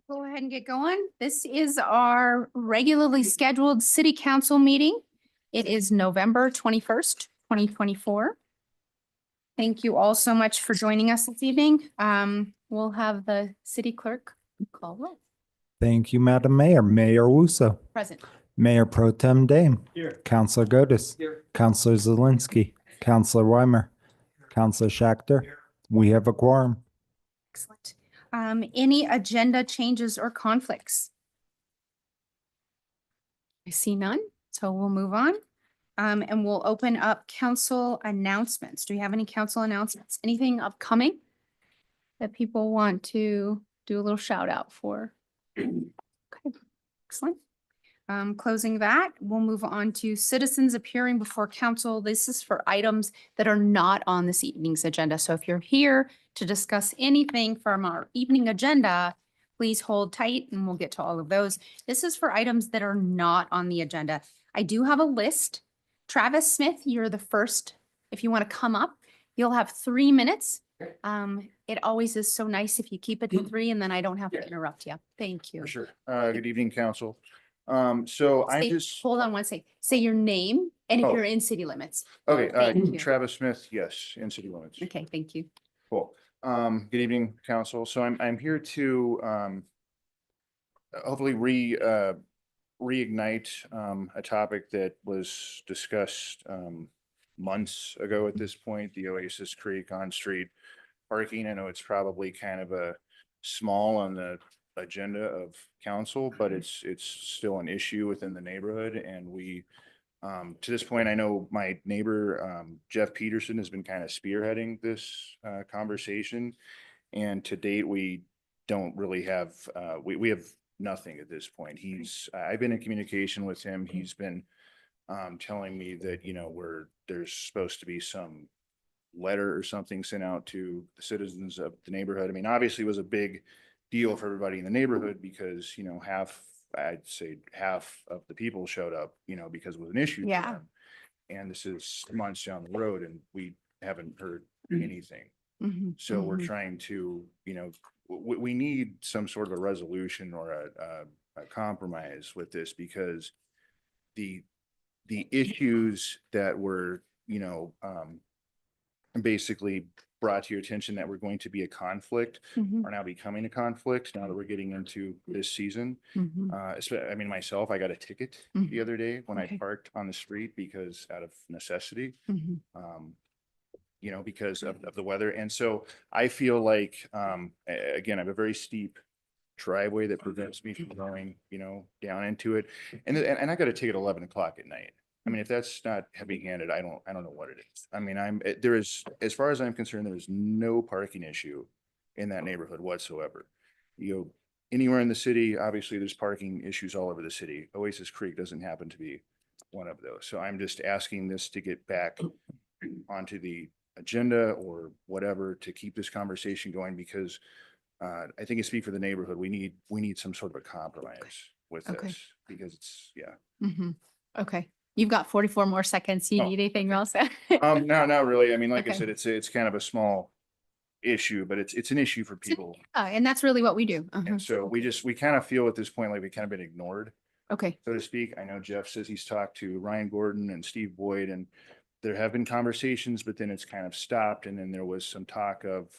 Go ahead and get going. This is our regularly scheduled city council meeting. It is November 21st, 2024. Thank you all so much for joining us this evening. We'll have the city clerk call roll. Thank you, Madam Mayor. Mayor Wusso. Present. Mayor Pro Tem Dame. Here. Councilor Godis. Here. Councilor Zelinski. Councilor Weimer. Councilor Schachter. We have a quorum. Excellent. Any agenda changes or conflicts? I see none, so we'll move on. And we'll open up council announcements. Do you have any council announcements? Anything upcoming that people want to do a little shout out for? Okay, excellent. Closing that, we'll move on to citizens appearing before council. This is for items that are not on this evening's agenda. So if you're here to discuss anything from our evening agenda, please hold tight and we'll get to all of those. This is for items that are not on the agenda. I do have a list. Travis Smith, you're the first. If you want to come up, you'll have 3 minutes. It always is so nice if you keep it to 3 and then I don't have to interrupt you. Thank you. For sure. Good evening, council. So I'm Say- just, Hold on one second. Say your name and if Oh. you're in city limits. okay, Thank you. Travis Smith, yes, in city limits. Okay, thank you. Cool. Good evening, council. So I'm here to hopefully reignite a topic that was discussed months ago at this point, the Oasis Creek on-street parking. I know it's probably kind of a small on the agenda of council, but it's still an issue within the neighborhood. And we, to this point, I know my neighbor, Jeff Peterson, has been kind of spearheading this conversation. And to date, we don't really have, we have nothing at this point. I've been in communication with him. He's been telling me that, you know, there's supposed to be some letter or something sent out to the citizens of the neighborhood. I mean, obviously it was a big deal for everybody in the neighborhood because, you know, I'd say half of the people showed up, you know, because it was an issue. for Yeah. them. And this is months down the road and we haven't heard anything. Mhm, So we're mhm. trying to, you know, we need some sort of a resolution or a compromise with this because the issues that were, you know, basically brought to your attention that were going to be a conflict Mhm, are now becoming a conflict now that we're getting into this season. mhm. I mean, myself, I got a ticket Mhm. the other day when Okay. I parked on the street because out of necessity. Mhm. You know, because of the weather. And so I feel like, again, I have a very steep driveway that prevents me from going, you know, down into it. And I got a ticket at 11 o'clock at night. I mean, if that's not heavy handed, I don't know what it is. I mean, there is, as far as I'm concerned, there is no parking issue in that neighborhood whatsoever. You know, anywhere in the city, obviously there's parking issues all over the city. Oasis Creek doesn't happen to be one of those. So I'm just asking this to get back onto the agenda or whatever to keep this conversation going because I think it speaks for the neighborhood. We need some sort of a compromise with Okay. this because it's, yeah. Mhm. Okay, you've got 44 more seconds. You Oh, need anything else? No, not really. I mean, like I Okay. said, it's kind of a small issue, but it's an issue for people. And that's really what we do. Uh-huh. And so we kind of feel at this point like we kind of been ignored, Okay, so to speak. I know Jeff says he's talked to Ryan Gordon and Steve Boyd and there have been conversations, but then it's kind of stopped. And then there was some talk of,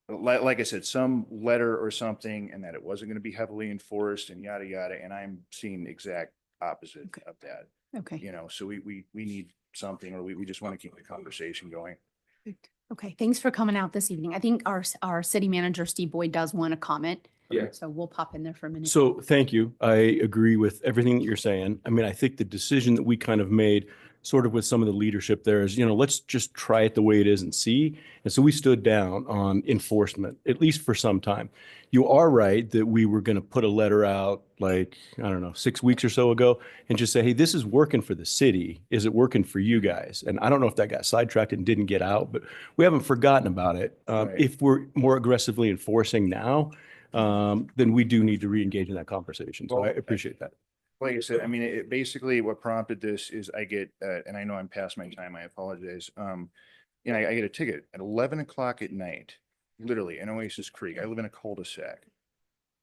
like I said, some letter or something, and that it wasn't going to be heavily enforced and yada, yada. And I'm seeing the exact opposite Okay. of that, okay. you know, so we need something, or we just want to keep the conversation going. Perfect. Okay, thanks for coming out this evening. I think our city manager, Steve Boyd, does want to comment. Yeah. So we'll pop in there for a minute. So thank you. I agree with everything that you're saying. I mean, I think the decision that we kind of made sort of with some of the leadership there is, you know, let's just try it the way it is and see. And so we stood down on enforcement, at least for some time. You are right that we were going to put a letter out like, I don't know, 6 weeks or so ago and just say, hey, this is working for the city. Is it working for you guys? And I don't know if that got sidetracked and didn't get out, but we haven't forgotten about it. Right. If we're more aggressively enforcing now, then we do need to re-engage in that conversation. So I Well, appreciate that. Like I said, I mean, it basically what prompted this is I get, and I know I'm past my time, I apologize. You know, I get a ticket at 11 o'clock at night, literally in Oasis Creek. I live in a cul-de-sac.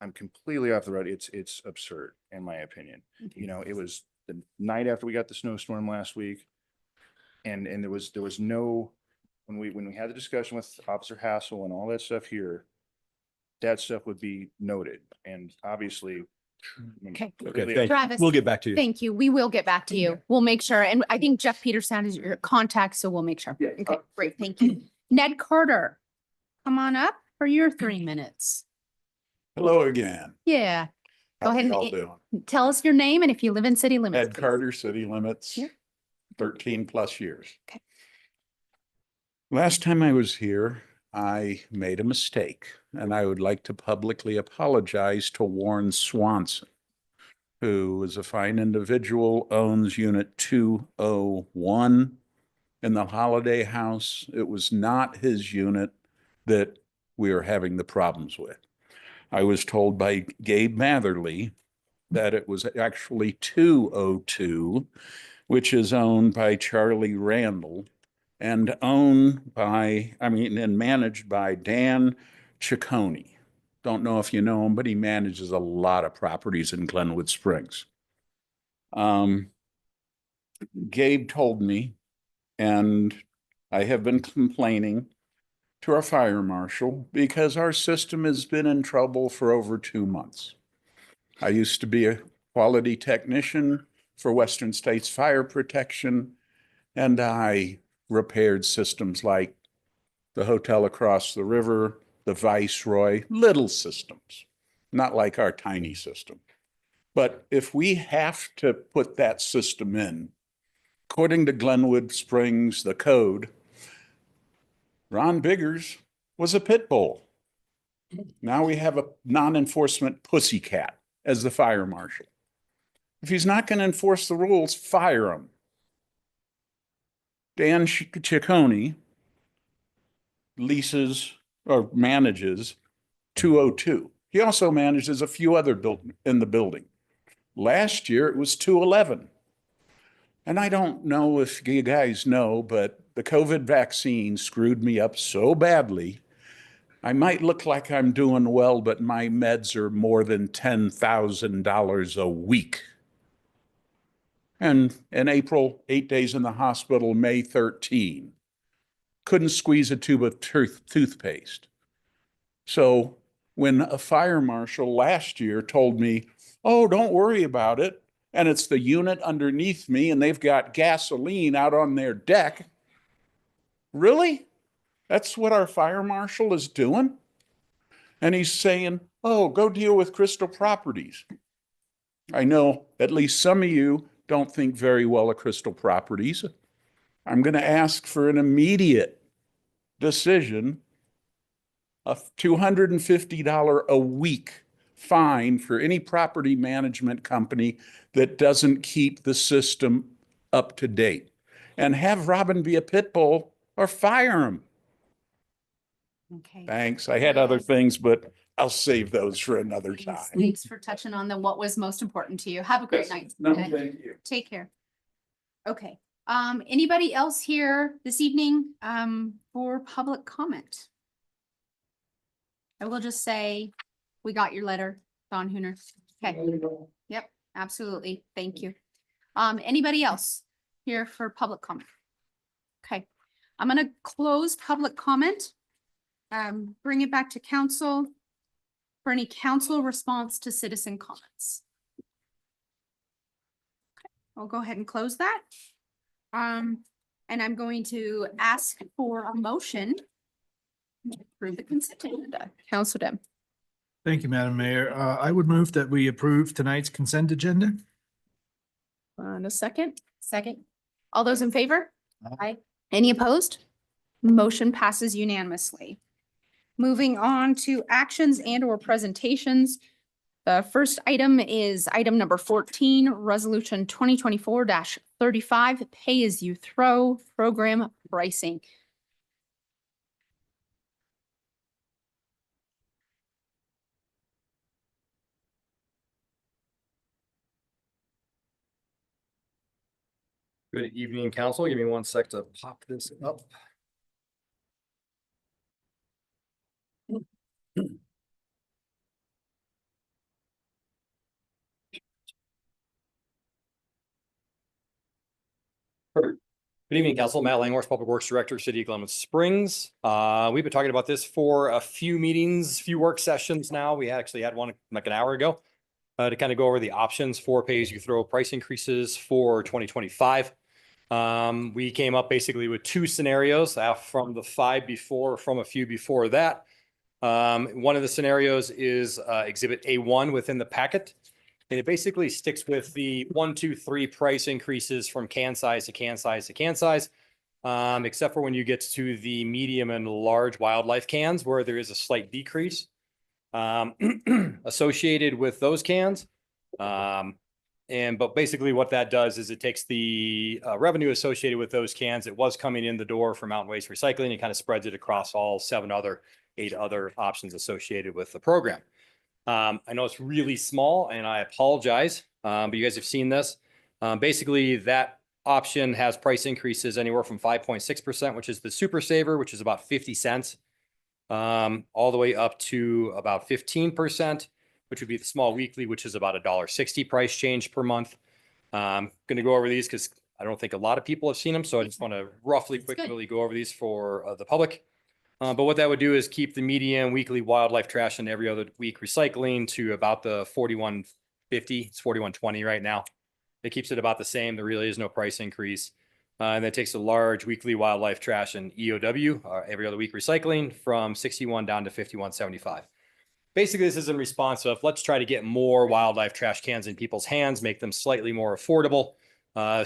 I'm completely off the road. It's absurd in my opinion. You know, it was the night after we got the snowstorm last week. And there was no, when we had the discussion with Officer Hassel and all that stuff here, that stuff would be noted. And obviously. Okay. Okay, thank you. Travis. We'll get back to you. Thank you. We will get back to you. We'll make sure. And I think Jeff Peterson is your contact, so we'll make sure. Yeah. Okay, great. Thank you. Ned Carter, come on up for your 3 minutes. Hello again. Yeah. Go How ahead and y'all doing? tell us your name and if you live in city limits. Ed please. Carter, City Limits, Yeah. 13 plus years. Okay. Last time I was here, I made a mistake, and I would like to publicly apologize to Warren Swanson, who is a fine individual, owns Unit 201 in the Holiday House. It was not his unit that we are having the problems with. I was told by Gabe Matherly that it was actually 202, which is owned by Charlie Randall and and managed by Dan Ciccone. Don't know if you know him, but he manages a lot of properties in Glenwood Springs. Gabe told me, and I have been complaining to our fire marshal because our system has been in trouble for over 2 months. I used to be a quality technician for Western States Fire Protection, and I repaired systems like the hotel across the river, the Viceroy, little systems, not like our tiny system. But if we have to put that system in, according to Glenwood Springs, the code, Ron Biggers was a pit bull. Now we have a non-enforcement pussycat as the fire marshal. If he's not going to enforce the rules, fire him. Dan Ciccone leases or manages 202. He also manages a few other buildings in the building. Last year it was 211. And I don't know if you guys know, but the COVID vaccine screwed me up so badly. I might look like I'm doing well, but my meds are more than $10,000 a week. And in April, 8 days in the hospital, May 13. Couldn't squeeze a tube of toothpaste. So when a fire marshal last year told me, oh, don't worry about it, and it's the unit underneath me and they've got gasoline out on their deck. Really? That's what our fire marshal is doing? And he's saying, oh, go deal with Crystal Properties. I know at least some of you don't think very well of Crystal Properties. I'm going to ask for an immediate decision, a $250 a week fine for any property management company that doesn't keep the system up to date. And have Robin be a pit bull or fire him. Okay. Thanks. I had other things, but I'll save those for another time. Thanks for touching on what was most important to you. Have a great night. No, Okay. thank you. Take care. Okay, anybody else here this evening, for public comment? I will just say, we got your letter, Don Hooner. Okay, yep, absolutely. Thank you. Anybody else here for public comment? Okay, I'm gonna close public comment. Bring it back to council for any council response to citizen comments. I'll go ahead and close that. And I'm going to ask for a motion to approve the consent agenda. Council Dem. Thank you, Madam Mayor. I would move that we approve tonight's consent agenda. A second? Second. All those in favor? Aye. Any opposed? Motion passes unanimously. Moving on to actions and or presentations. The first item is item number 14, resolution 2024-35, pay as you throw program pricing. Good evening, council. Give me 1 sec to pop this up. Good evening, Council. Matt Langhorst, Public Works Director, City of Glenwood Springs. We've been talking about this for a few meetings, few work sessions now. We actually had one like an hour ago to kind of go over the options for pay-as-you-throw price increases for 2025. We came up basically with two scenarios from the five before, from a few before that. One of the scenarios is Exhibit A1 within the packet. And it basically sticks with the 1, 2, 3 price increases from can size to can size to can size, except for when you get to the medium and large wildlife cans where there is a slight decrease associated with those cans. But basically what that does is it takes the revenue associated with those cans that was coming in the door for Mountain Waste Recycling and kind of spreads it across all 8 other options associated with the program. I know it's really small and I apologize, but you guys have seen this. Basically that option has price increases anywhere from 5.6%, which is the Super Saver, which is about 50 cents, all the way up to about 15%, which would be the Small Weekly, which is about $1.60 price change per month. I'm going to go over these because I don't think a lot of people have seen them. So I just want to roughly quickly go over these for the public. But what that would do is keep the median weekly wildlife trash and every other week recycling to about the 41.50. It's 41.20 right now. It keeps it about the same. There really is no price increase. And that takes the large weekly wildlife trash and EOW, every other week recycling, from 61 down to 51.75. Basically, this is in response of let's try to get more wildlife trash cans in people's hands, make them slightly more affordable.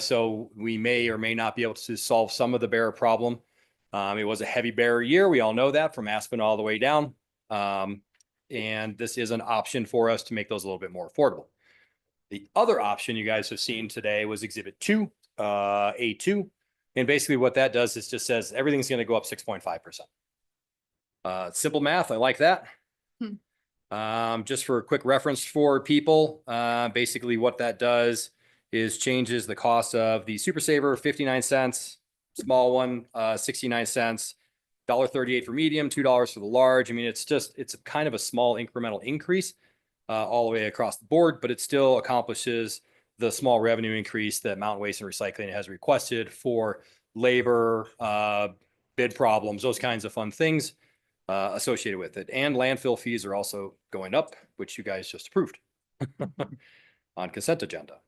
So we may or may not be able to solve some of the bearer problem. It was a heavy bearer year. We all know that from Aspen all the way down. And this is an option for us to make those a little bit more affordable. The other option you guys have seen today was Exhibit 2, A2. And basically what that does is just says everything's going to go up 6.5%. Simple math. I like that. Just for a quick reference for people, basically what that does is changes the cost of the Super Saver, 59 cents. Small one, 69 cents, $1.38 for medium, $2 for the large. I mean, it's a kind of a small incremental increase all the way across the board, but it still accomplishes the small revenue increase that Mountain Waste and Recycling has requested for labor, bid problems, those kinds of fun things associated with it. And landfill fees are also going up, which you guys just approved on consent agenda.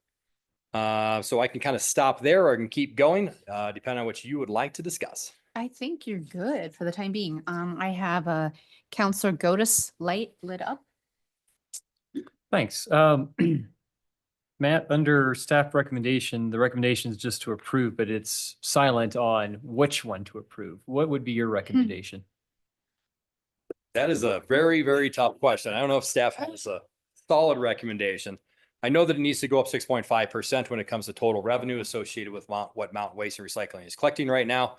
So I can kind of stop there or I can keep going, depending on what you would like to discuss. I think you're good for the time being. I have a Counselor Godus light lit up. Thanks. Matt, under staff recommendation, the recommendation is just to approve, but it's silent on which one to approve. What would be your recommendation? That is a very, very tough question. I don't know if staff has a solid recommendation. I know that it needs to go up 6.5% when it comes to total revenue associated with what Mountain Waste and Recycling is collecting right now.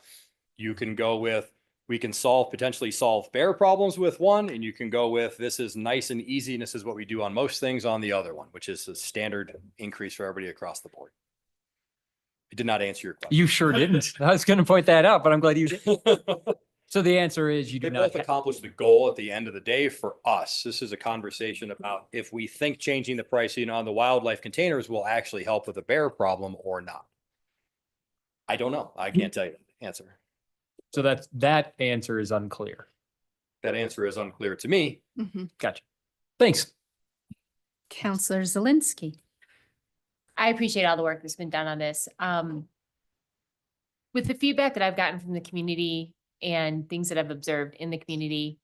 You can go with, we can potentially solve bear problems with one, and you can go with, this is nice and easy, and this is what we do on most things on the other one, which is a standard increase for everybody across the board. It did not answer your question. You sure didn't. I was going to point that out, but I'm glad you did. So the answer is you They do not. both accomplish the goal at the end of the day for us. This is a conversation about if we think changing the pricing on the wildlife containers will actually help with the bear problem or not. I don't know. I can't tell you the answer. So that answer is unclear. That answer is unclear to me. Gotcha. Thanks. Counselor Zelinski. I appreciate all the work that's been done on this. With the feedback that I've gotten from the community and things that I've observed in the community,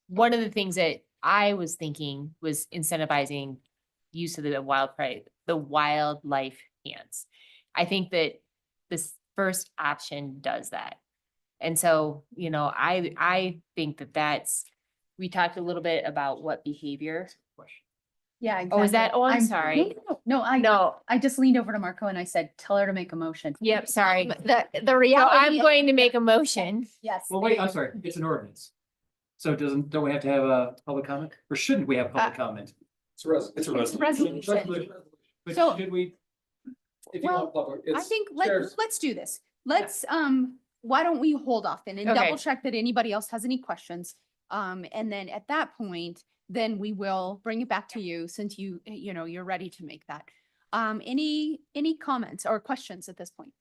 one of the things that I was thinking was incentivizing use of the wildlife cans. I think that this first option does that. And so, I think that we talked a little bit about what behavior. Yeah. Oh, is that? Oh, I'm sorry. No, I just leaned over to Marco and I said, tell her to make a motion. Yep, sorry. The So reality. I'm going to make a motion. Yes. Well, wait, I'm sorry. It's an ordinance. So don't we have to have a public comment, or shouldn't we have public comment? It's a Resolution. But So- should we? If you Well, want public, I it's think chairs. let's do this. Let's, why don't we hold off then and Okay. double check that anybody else has any questions? And then at that point, then we will bring it back to you since you're ready to make that. Any comments or questions at this point?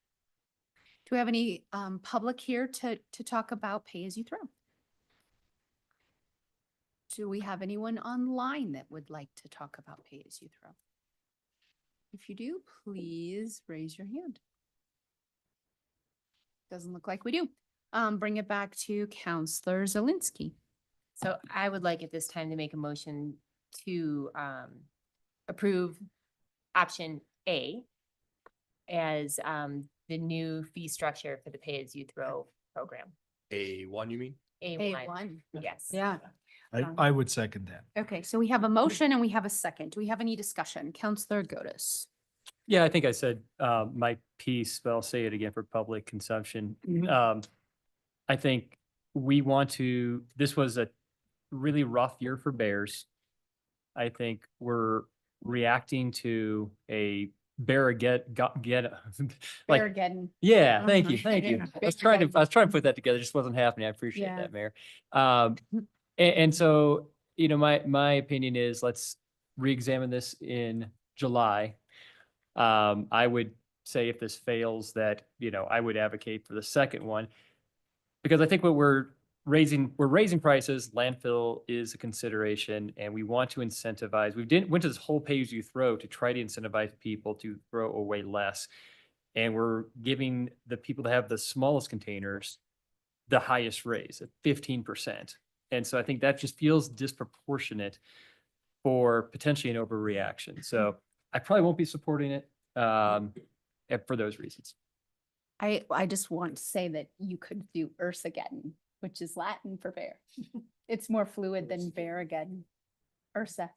Do we have any public here to talk about pay as you throw? Do we have anyone online that would like to talk about pay as you throw? If you do, please raise your hand. Doesn't look like we do. Bring it back to Counselor Zelinski. So I would like at this time to make a motion to approve option A as the new fee structure for the pay as you throw program. A1, you mean? A1, yes. Yeah. I would second that. Okay, so we have a motion and we have a second. Do we have any discussion? Counselor Gotis. Yeah, I think I said my piece, but I'll say it again for public consumption. I think we want to, this was a really rough year for bears. I think we're reacting to a like, Barrageddon. yeah, thank you, Uh-huh. thank you. Yeah. I was trying to put that together, it just wasn't happening. I appreciate Yeah. that, Mayor. And so, you know, my opinion is let's reexamine this in July. I would say if this fails that, you know, I would advocate for the second one. Because I think what we're raising prices, landfill is a consideration, and we want to incentivize. Went to this whole pay as you throw to try to incentivize people to throw away less. And we're giving the people that have the smallest containers the highest raise at 15%. And so I think that just feels disproportionate for potentially an overreaction. So I probably won't be supporting it for those reasons. I just want to say that you could do Ursageddon, which is Latin for bear. It's more fluid than Barrageddon. Ursa.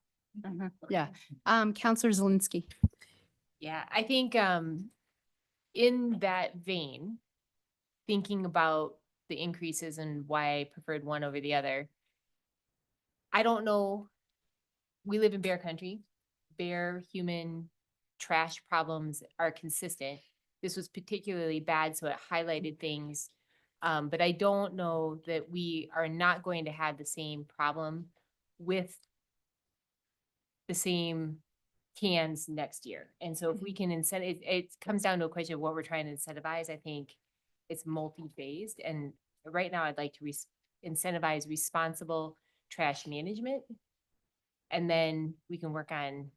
Uh-huh. Yeah. Counselor Zelinski. Yeah, I think in that vein, thinking about the increases and why I preferred one over the other. I don't know. We live in bear country. Bear human trash problems are consistent. This was particularly bad, so it highlighted things. But I don't know that we are not going to have the same problem with the same cans next year. And so if we can it comes down to a question of what we're trying to incentivize. I think it's multi-phased. And right now I'd like to incentivize responsible trash management. And then we can work on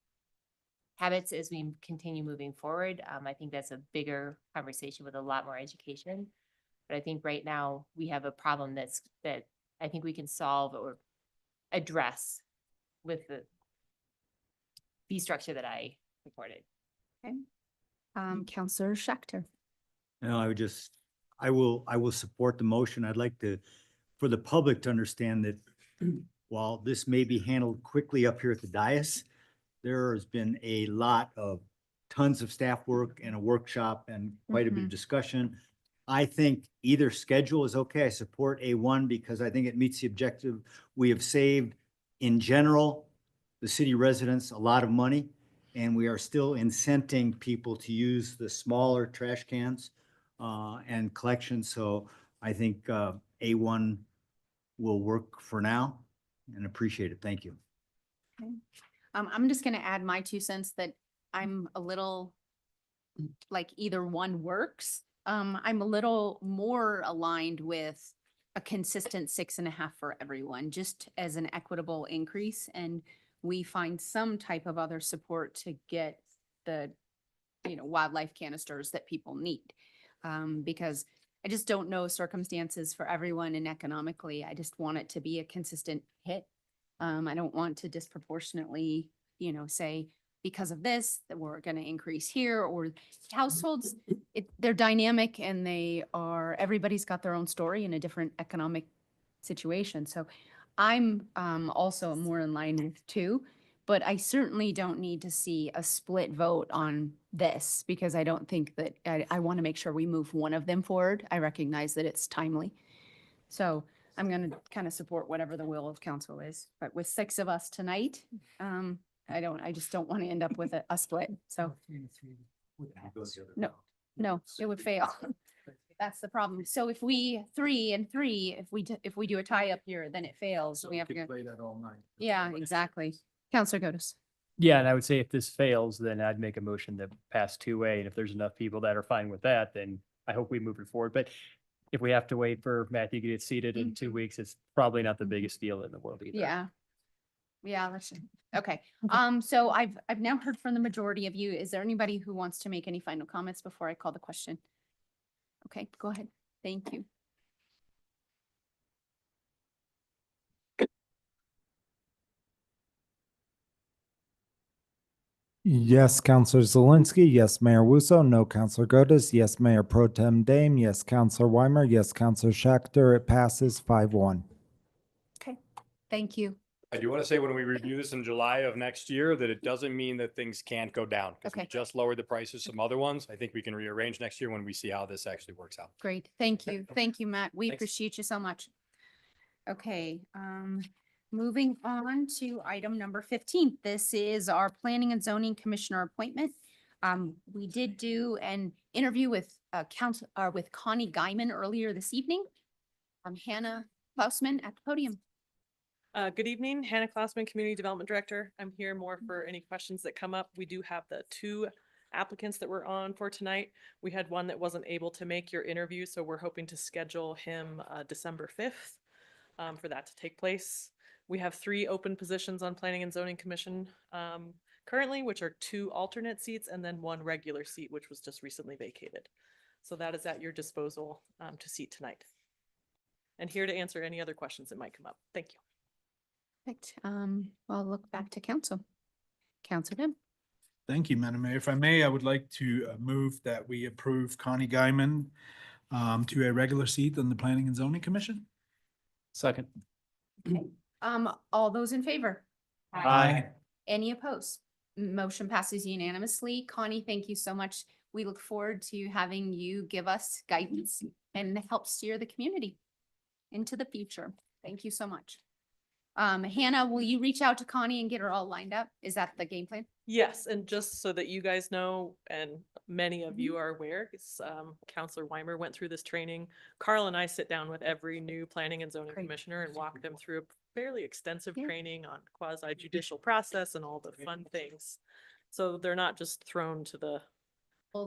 habits as we continue moving forward. I think that's a bigger conversation with a lot more education. But I think right now we have a problem that I think we can solve or address with the fee structure that I reported. Counselor Schechter. No, I will support the motion. I'd like for the public to understand that while this may be handled quickly up here at the dais, there has been a lot of tons of staff work and a workshop and quite a bit of discussion. I think either schedule is okay. I support A1 because I think it meets the objective. We have saved, in general, the city residents a lot of money, and we are still incenting people to use the smaller trash cans and collections. So I think A1 will work for now and appreciate it. Thank you. Okay. I'm just gonna add my 2 cents that I'm a little like either one works. I'm a little more aligned with a consistent 6.5 for everyone, just as an equitable increase. And we find some type of other support to get the, wildlife canisters that people need. Because I just don't know circumstances for everyone, and economically, I just want it to be a consistent hit. I don't want to disproportionately, say because of this, that we're going to increase here, or households, they're dynamic and everybody's got their own story in a different economic situation. So I'm also more in line with 2, but I certainly don't need to see a split vote on this because I don't think that I want to make sure we move one of them forward. I recognize that it's timely. So I'm going to kind of support whatever the will of council is, but with 6 of us tonight, I just don't want to end up with a split. So no, it would fail. That's the problem. So if we 3 and 3, if we do a tie up here, then it fails. We have to go. Play that all night. Yeah, exactly. Counselor Gotis. Yeah, and I would say if this fails, then I'd make a motion to pass 2A. And if there's enough people that are fine with that, then I hope we move it forward, but if we have to wait for Matthew to get seated in 2 weeks, it's probably not the biggest deal in the world either. Yeah. Yeah, that's, okay. So I've now heard from the majority of you. Is there anybody who wants to make any final comments before I call the question? Okay, go ahead. Thank you. Yes, Counselor Zawinski. Yes, Mayor Wusso. No, Counselor Godas. Yes, Mayor Pro Tem Dame. Yes, Counselor Weimer. Yes, Counselor Schachter. It passes 5-1. Okay, thank you. I do want to say when we review this in July of next year, that it doesn't mean that things can't go down. Because we Okay. just lowered the prices some other ones. I think we can rearrange next year when we see how this actually works out. Great. Thank you. Thank you, Matt. We Thanks. appreciate you so much. Okay, moving on to item number 15. This is our Planning and Zoning Commissioner appointment. We did do an interview with with Connie Guyman earlier this evening. Hannah Klausman at the podium. Good evening, Hannah Klausman, Community Development Director. I'm here more for any questions that come up. We do have the 2 applicants that we're on for tonight. We had one that wasn't able to make your interview, so we're hoping to schedule him December 5th for that to take place. We have 3 open positions on Planning and Zoning Commission currently, which are 2 alternate seats and then 1 regular seat, which was just recently vacated. So that is at your disposal to seat tonight. And here to answer any other questions that might come up. Thank you. Perfect. I'll look back to council. Council Dim. Thank you, Madam Mayor. If I may, I would like to move that we approve Connie Guyman to a regular seat on the Planning and Zoning Commission. Second. All those in favor? Aye. Any opposed? Motion passes unanimously. Connie, thank you so much. We look forward to having you give us guidance and help steer the community into the future. Thank you so much. Hannah, will you reach out to Connie and get her all lined up? Is that the game plan? Yes, and just so that you guys know, and many of you are aware, because Counselor Weimer went through this training. Carl and I sit down with every new planning and zoning Great. commissioner and walk them through a fairly extensive Yeah. training on quasi judicial process and all the fun things. So they're not just thrown to the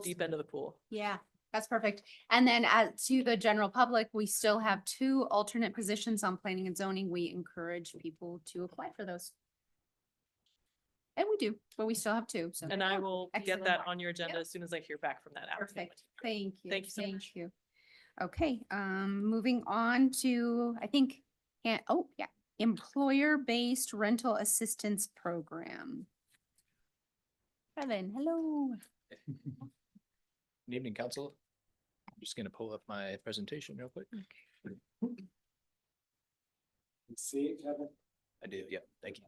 deep end of the pool. Yeah, that's perfect. And then to the general public, we still have 2 alternate positions on planning and zoning. We encourage people to apply for those. And we do, but we still have 2, so. And I will get Excellent. that on your agenda Yep. as soon as I hear back from that applicant. Perfect. Thank you. Thank you so much. Thank you. Okay, moving on to, I think, employer-based rental assistance program. Kevin, hello. Good evening, council. I'm just gonna pull up my presentation real quick. See it, Kevin? I do, yeah, thank you.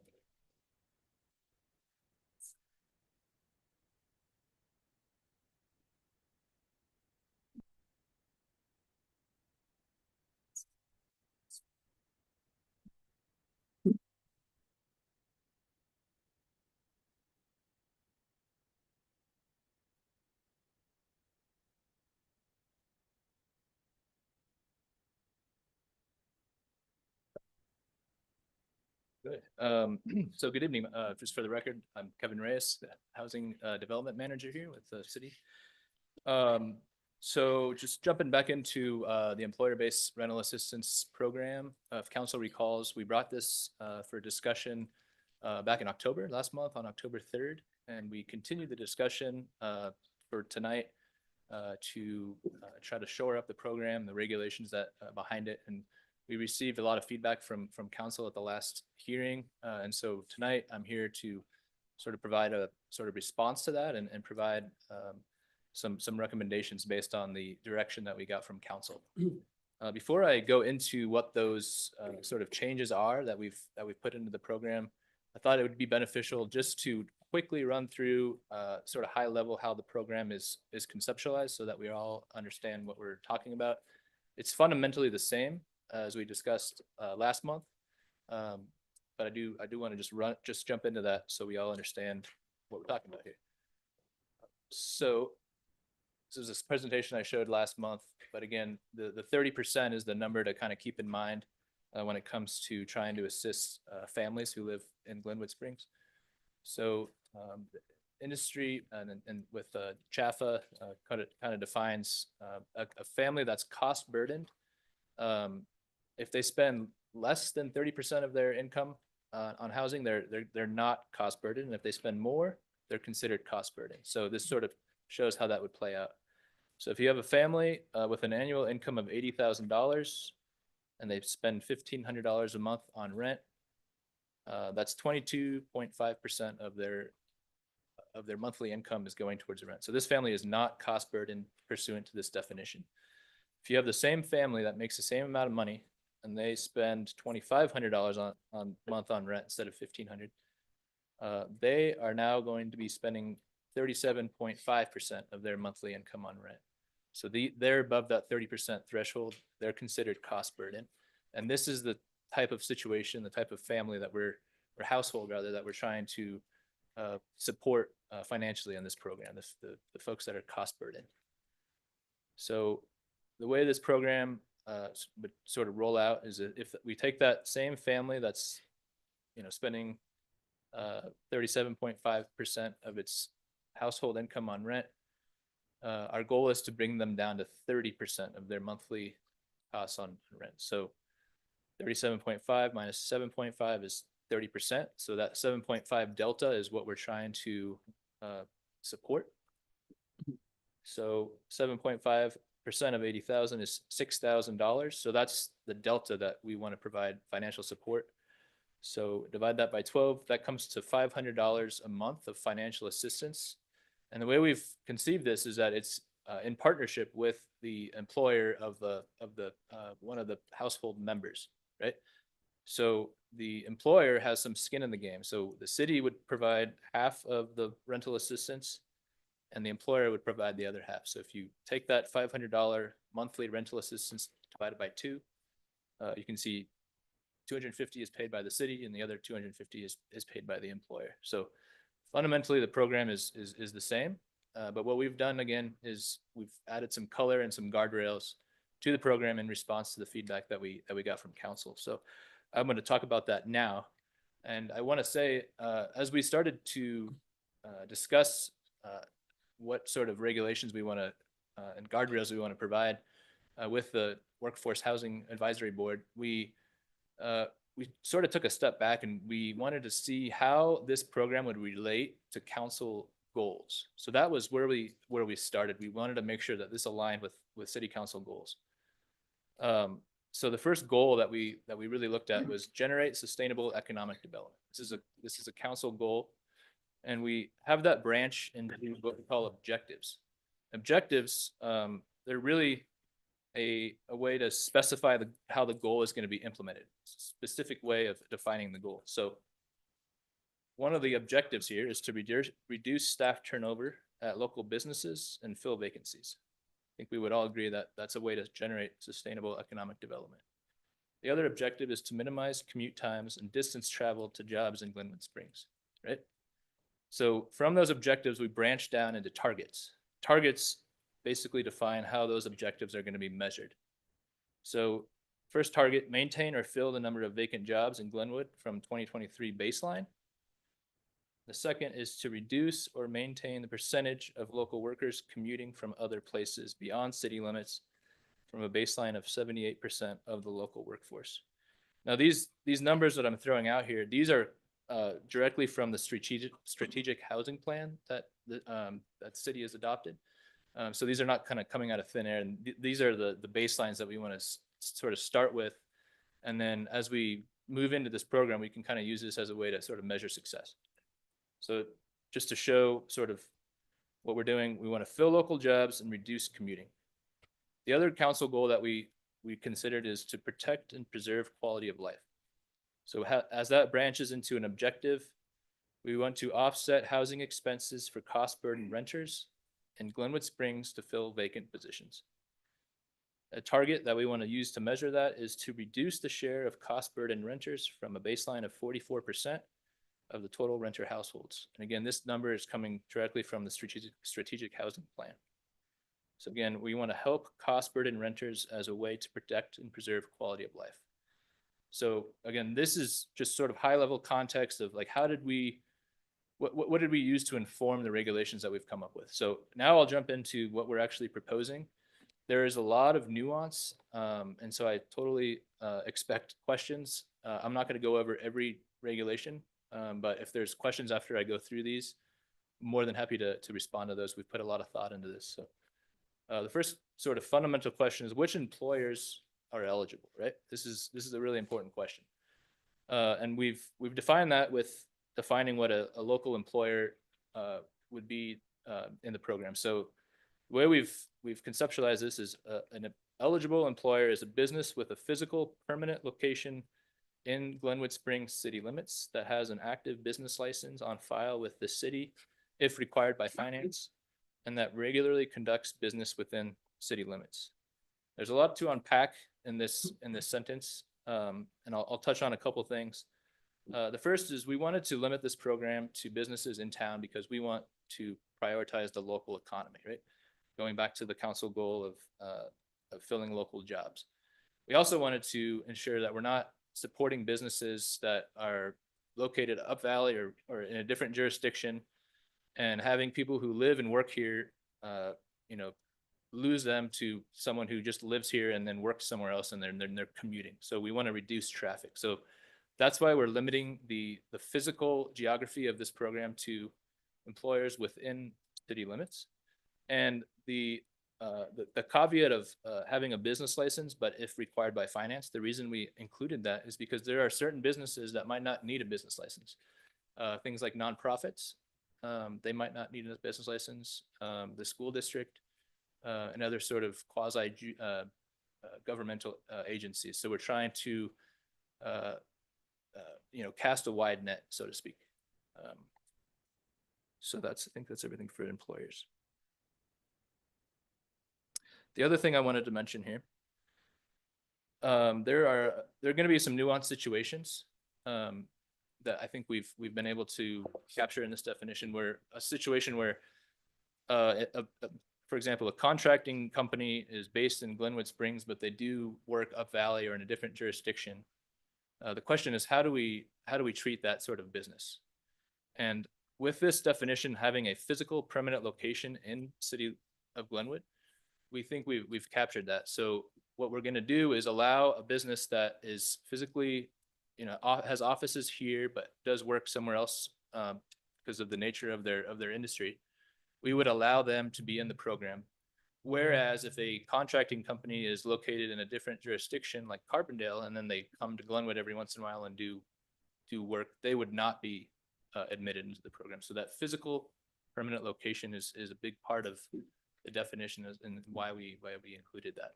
Good. So good evening. Just for the record, I'm Kevin Reyes, the Housing Development Manager here with the city. So just jumping back into the employer-based rental assistance program. If council recalls, we brought this for discussion back in October, last month on October 3rd. And we continued the discussion for tonight to try to shore up the program, the regulations that behind it. And we received a lot of feedback from council at the last hearing. And so tonight I'm here to sort of provide a sort of response to that and provide some recommendations based on the direction that we got from council. Before I go into what those sort of changes are that we've put into the program, I thought it would be beneficial just to quickly run through sort of high level how the program is conceptualized so that we all understand what we're talking about. It's fundamentally the same as we discussed last month. But I do want to just jump into that so we all understand what we're talking about here. So this is a presentation I showed last month, but again, the 30% is the number to kind of keep in mind when it comes to trying to assist families who live in Glenwood Springs. So industry and with CHAFA, kind of defines a family that's cost burdened. If they spend less than 30% of their income on housing, they're not cost burdened. And if they spend more, they're considered cost burdened. So this sort of shows how that would play out. So if you have a family with an annual income of $80,000 and they spend $1,500 a month on rent, that's 22.5% of their monthly income is going towards the rent. So this family is not cost burdened pursuant to this definition. If you have the same family that makes the same amount of money and they spend $2,500 on month on rent instead of $1,500, they are now going to be spending 37.5% of their monthly income on rent. So they're above that 30% threshold. They're considered cost burden. And this is the type of situation, the type of family that or household rather, that we're trying to support financially in this program, the folks that are cost burden. So the way this program would sort of roll out is that if we take that same family that's, spending 37.5% of its household income on rent, our goal is to bring them down to 30% of their monthly costs on rent. So 37.5 minus 7.5 is 30%. So that 7.5 delta is what we're trying to support. So 7.5% of 80,000 is $6,000. So that's the delta that we want to provide financial support. So divide that by 12, that comes to $500 a month of financial assistance. And the way we've conceived this is that it's in partnership with the employer of one of the household members, right? So the employer has some skin in the game. So the city would provide half of the rental assistance and the employer would provide the other half. So if you take that $500 monthly rental assistance divided by 2, you can see 250 is paid by the city and the other 250 is paid by the employer. So fundamentally, the program is the same, but what we've done again is we've added some color and some guardrails to the program in response to the feedback that we got from council. So I'm going to talk about that now, and I want to say as we started to discuss what sort of regulations we want to and guardrails we want to provide with the Workforce Housing Advisory Board, we sort of took a step back and we wanted to see how this program would relate to council goals. So that was where we started. We wanted to make sure that this aligned with city council goals. So the first goal that we really looked at was generate sustainable economic development. This is a council goal, and we have that branch into what we call objectives. Objectives, they're really a way to specify how the goal is going to be implemented, specific way of defining the goal. So one of the objectives here is to reduce staff turnover at local businesses and fill vacancies. I think we would all agree that that's a way to generate sustainable economic development. The other objective is to minimize commute times and distance travel to jobs in Glenwood Springs, right? So from those objectives, we branch down into targets. Targets basically define how those objectives are going to be measured. So first target, maintain or fill the number of vacant jobs in Glenwood from 2023 baseline. The second is to reduce or maintain the percentage of local workers commuting from other places beyond city limits from a baseline of 78% of the local workforce. Now these numbers that I'm throwing out here, these are directly from the strategic housing plan that that city has adopted. So these are not kind of coming out of thin air, and these are the baselines that we want to sort of start with. And then as we move into this program, we can kind of use this as a way to sort of measure success. So just to show sort of what we're doing, we want to fill local jobs and reduce commuting. The other council goal that we considered is to protect and preserve quality of life. So as that branches into an objective, we want to offset housing expenses for cost burden renters in Glenwood Springs to fill vacant positions. A target that we want to use to measure that is to reduce the share of cost burden renters from a baseline of 44% of the total renter households. And again, this number is coming directly from the strategic housing plan. So again, we want to help cost burden renters as a way to protect and preserve quality of life. So again, this is just sort of high level context of like, how did we what did we use to inform the regulations that we've come up with? So now I'll jump into what we're actually proposing. There is a lot of nuance, and so I totally expect questions. I'm not going to go over every regulation, but if there's questions after I go through these, more than happy to respond to those. We've put a lot of thought into this. So the first sort of fundamental question is which employers are eligible, right? This is a really important question. And we've defined that with defining what a local employer would be in the program. So the way we've conceptualized this is an eligible employer is a business with a physical permanent location in Glenwood Springs city limits that has an active business license on file with the city if required by finance, and that regularly conducts business within city limits. There's a lot to unpack in this sentence, and I'll touch on a couple things. The first is we wanted to limit this program to businesses in town because we want to prioritize the local economy, right? Going back to the council goal of filling local jobs. We also wanted to ensure that we're not supporting businesses that are located up valley or in a different jurisdiction, and having people who live and work here, lose them to someone who just lives here and then works somewhere else and they're commuting. So we want to reduce traffic. So that's why we're limiting the physical geography of this program to employers within city limits. And the caveat of having a business license, but if required by finance, the reason we included that is because there are certain businesses that might not need a business license. Things like nonprofits, they might not need a business license. The school district, and other sort of quasi governmental agencies. So we're trying to, cast a wide net, so to speak. So I think that's everything for employers. The other thing I wanted to mention here, there are going to be some nuanced situations that I think we've been able to capture in this definition, where a situation where, for example, a contracting company is based in Glenwood Springs, but they do work up valley or in a different jurisdiction. The question is, how do we treat that sort of business? And with this definition, having a physical permanent location in city of Glenwood, we think we've captured that. So what we're going to do is allow a business that is physically, has offices here, but does work somewhere else because of the nature of their industry. We would allow them to be in the program. Whereas if a contracting company is located in a different jurisdiction like Carbondale, and then they come to Glenwood every once in a while and do work, they would not be admitted into the program. So that physical permanent location is a big part of the definition and why we included that.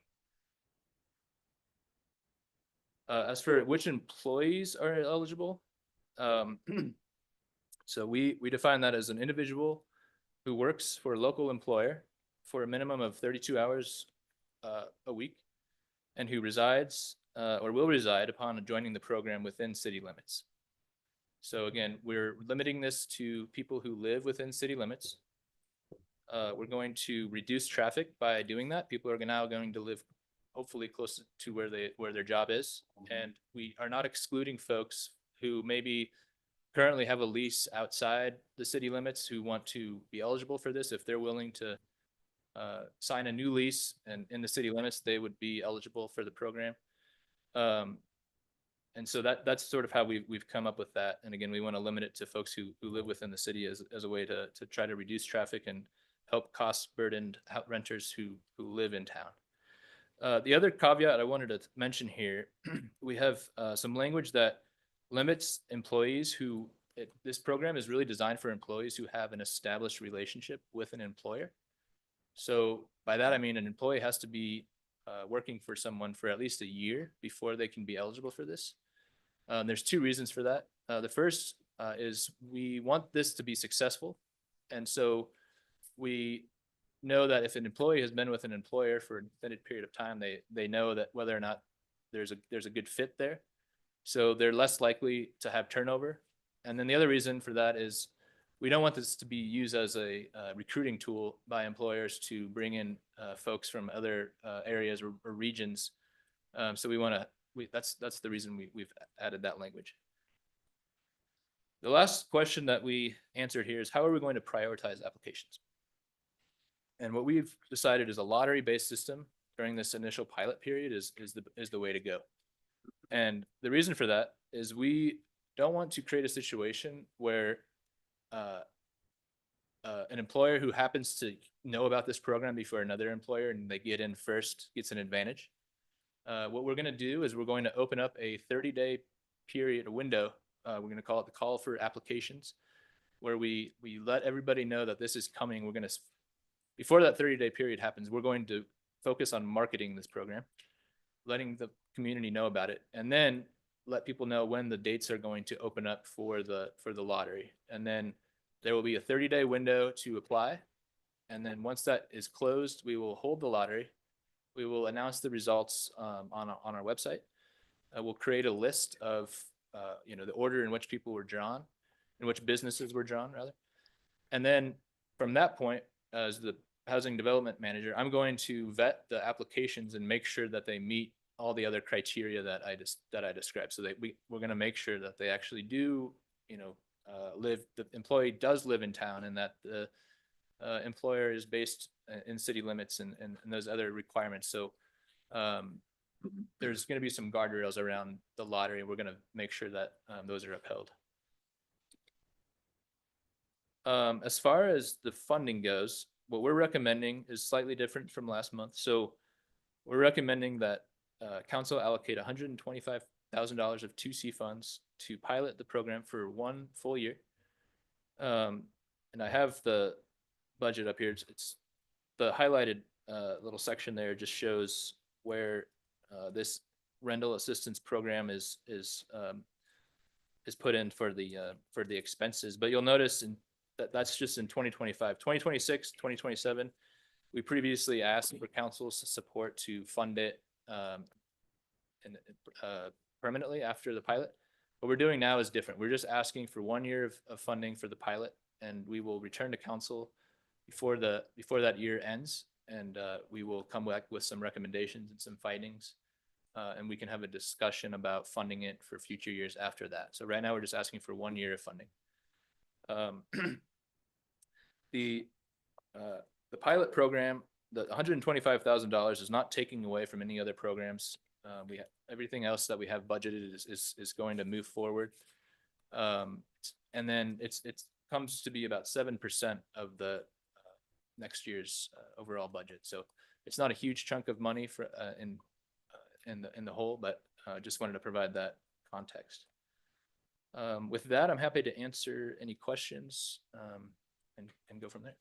As for which employees are eligible, so we define that as an individual who works for a local employer for a minimum of 32 hours a week, and who resides or will reside upon joining the program within city limits. So again, we're limiting this to people who live within city limits. We're going to reduce traffic by doing that. People are now going to live hopefully close to where their job is. And we are not excluding folks who maybe currently have a lease outside the city limits who want to be eligible for this. If they're willing to sign a new lease and in the city limits, they would be eligible for the program. And so that's sort of how we've come up with that. And again, we want to limit it to folks who live within the city as a way to try to reduce traffic and help cost-burdened renters who live in town. The other caveat I wanted to mention here, we have some language that limits employees who, this program is really designed for employees who have an established relationship with an employer. So by that, I mean an employee has to be working for someone for at least a year before they can be eligible for this. There's two reasons for that. The first is we want this to be successful. And so we know that if an employee has been with an employer for an extended period of time, they know that whether or not there's a good fit there. So they're less likely to have turnover. And then the other reason for that is we don't want this to be used as a recruiting tool by employers to bring in folks from other areas or regions. So that's the reason we've added that language. The last question that we answered here is how are we going to prioritize applications? And what we've decided is a lottery-based system during this initial pilot period is the way to go. And the reason for that is we don't want to create a situation where an employer who happens to know about this program before another employer and they get in first gets an advantage. What we're going to do is we're going to open up a 30-day period, a window. We're going to call it the call for applications, where we let everybody know that this is coming. We're going to, before that 30-day period happens, we're going to focus on marketing this program, letting the community know about it, and then let people know when the dates are going to open up for the lottery. And then there will be a 30-day window to apply. And then once that is closed, we will hold the lottery. We will announce the results on our website. We'll create a list of the order in which people were drawn, in which businesses were drawn rather. And then from that point, as the housing development manager, I'm going to vet the applications and make sure that they meet all the other criteria that I described. So that we're going to make sure that they actually do, the employee does live in town, and that the employer is based in city limits and those other requirements. So there's going to be some guardrails around the lottery. We're going to make sure that those are upheld. As far as the funding goes, what we're recommending is slightly different from last month. So we're recommending that council allocate $125,000 of 2C funds to pilot the program for 1 full year. And I have the budget up here. It's the highlighted little section there just shows where this rental assistance program is put in for the expenses. But you'll notice that's just in 2025. 2026, 2027, we previously asked for council's support to fund it permanently after the pilot. What we're doing now is different. We're just asking for 1 year of funding for the pilot, and we will return to council before that year ends, and we will come back with some recommendations and some findings, and we can have a discussion about funding it for future years after that. So right now we're just asking for 1 year of funding. The pilot program, the $125,000 is not taking away from any other programs. We have everything else that we have budgeted is going to move forward. And then it comes to be about 7% of the next year's overall budget. So it's not a huge chunk of money for in the whole, but just wanted to provide that context. With that, I'm happy to answer any questions and go from there.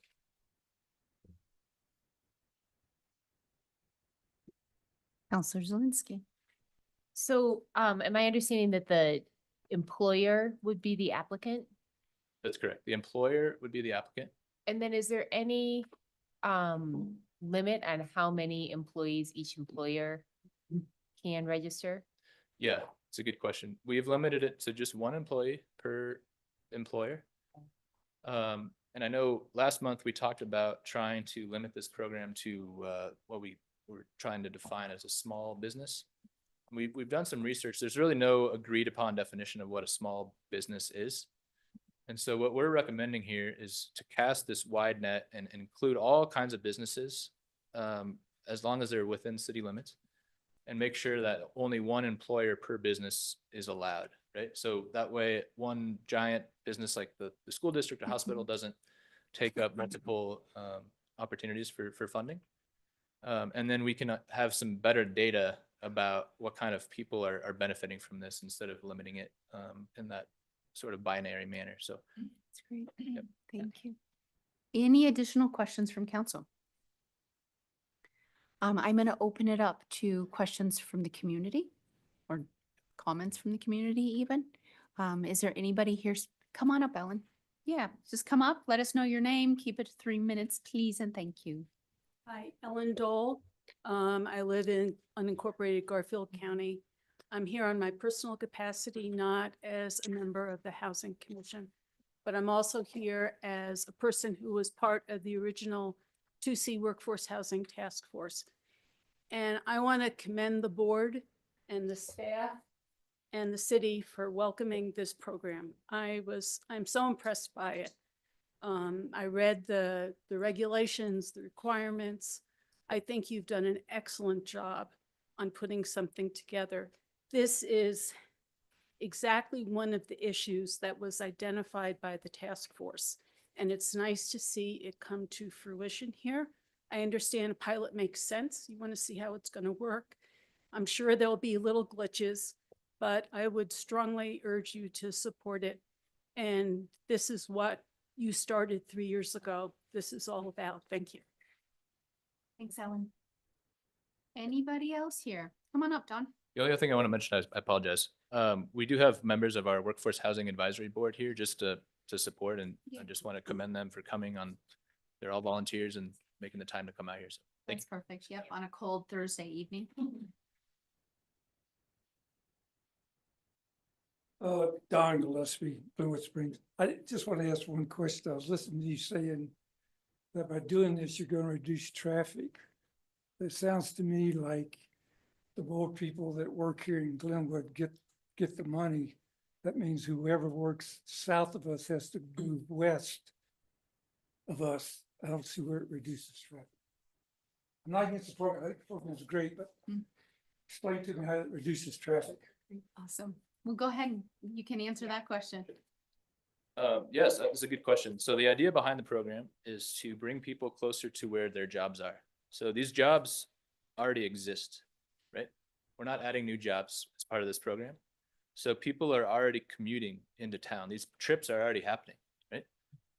Counselor Zelinski. So, am I understanding that the employer would be the applicant? That's correct. The employer would be the applicant. And then is there any limit on how many employees each employer can register? Yeah, it's a good question. We've limited it to just 1 employee per employer. And I know last month we talked about trying to limit this program to what we were trying to define as a small business. We've done some research. There's really no agreed upon definition of what a small business is. And so what we're recommending here is to cast this wide net and include all kinds of businesses, as long as they're within city limits, and make sure that only 1 employer per business is allowed, right? So that way, one giant business like the school district or hospital doesn't take up multiple opportunities for funding. And then we can have some better data about what kind of people are benefiting from this instead of limiting it in that sort of binary manner. So That's great. Yep. Thank you. Any additional questions from council? I'm going to open it up to questions from the community or comments from the community even. Is there anybody here? Come on up, Ellen. Yeah, just come up. Let us know your name. Keep it to 3 minutes, please, and thank you. Hi, Ellen Dole. I live in unincorporated Garfield County. I'm here on my personal capacity, not as a member of the Housing Commission, but I'm also here as a person who was part of the original 2C Workforce Housing Task Force. And I want to commend the board and the staff and the city for welcoming this program. I'm so impressed by it. I read the regulations, the requirements. I think you've done an excellent job on putting something together. This is exactly one of the issues that was identified by the task force. And it's nice to see it come to fruition here. I understand a pilot makes sense. You want to see how it's going to work. I'm sure there'll be little glitches, but I would strongly urge you to support it. And this is what you started 3 years ago. This is all about. Thank you. Thanks, Ellen. Anybody else here? Come on up, Don. The only other thing I want to mention, I apologize. We do have members of our Workforce Housing Advisory Board here just to support, and I just want to commend them for coming on. They're all volunteers and making the time to come out here. So thank That's perfect. Yep, on a cold Thursday evening. Don Gillespie, Glenwood Springs. I just want to ask one question. I was listening to you saying that by doing this, you're going to reduce traffic. It sounds to me like the more people that work here in Glenwood get the money. That means whoever works south of us has to move west of us. I don't see where it reduces traffic. I'm not against the program. I think the program is great, but explain to me how it reduces traffic. Awesome. Well, go ahead. You can answer that question. Yes, that was a good question. So the idea behind the program is to bring people closer to where their jobs are. So these jobs already exist, right? We're not adding new jobs as part of this program. So people are already commuting into town. These trips are already happening, right?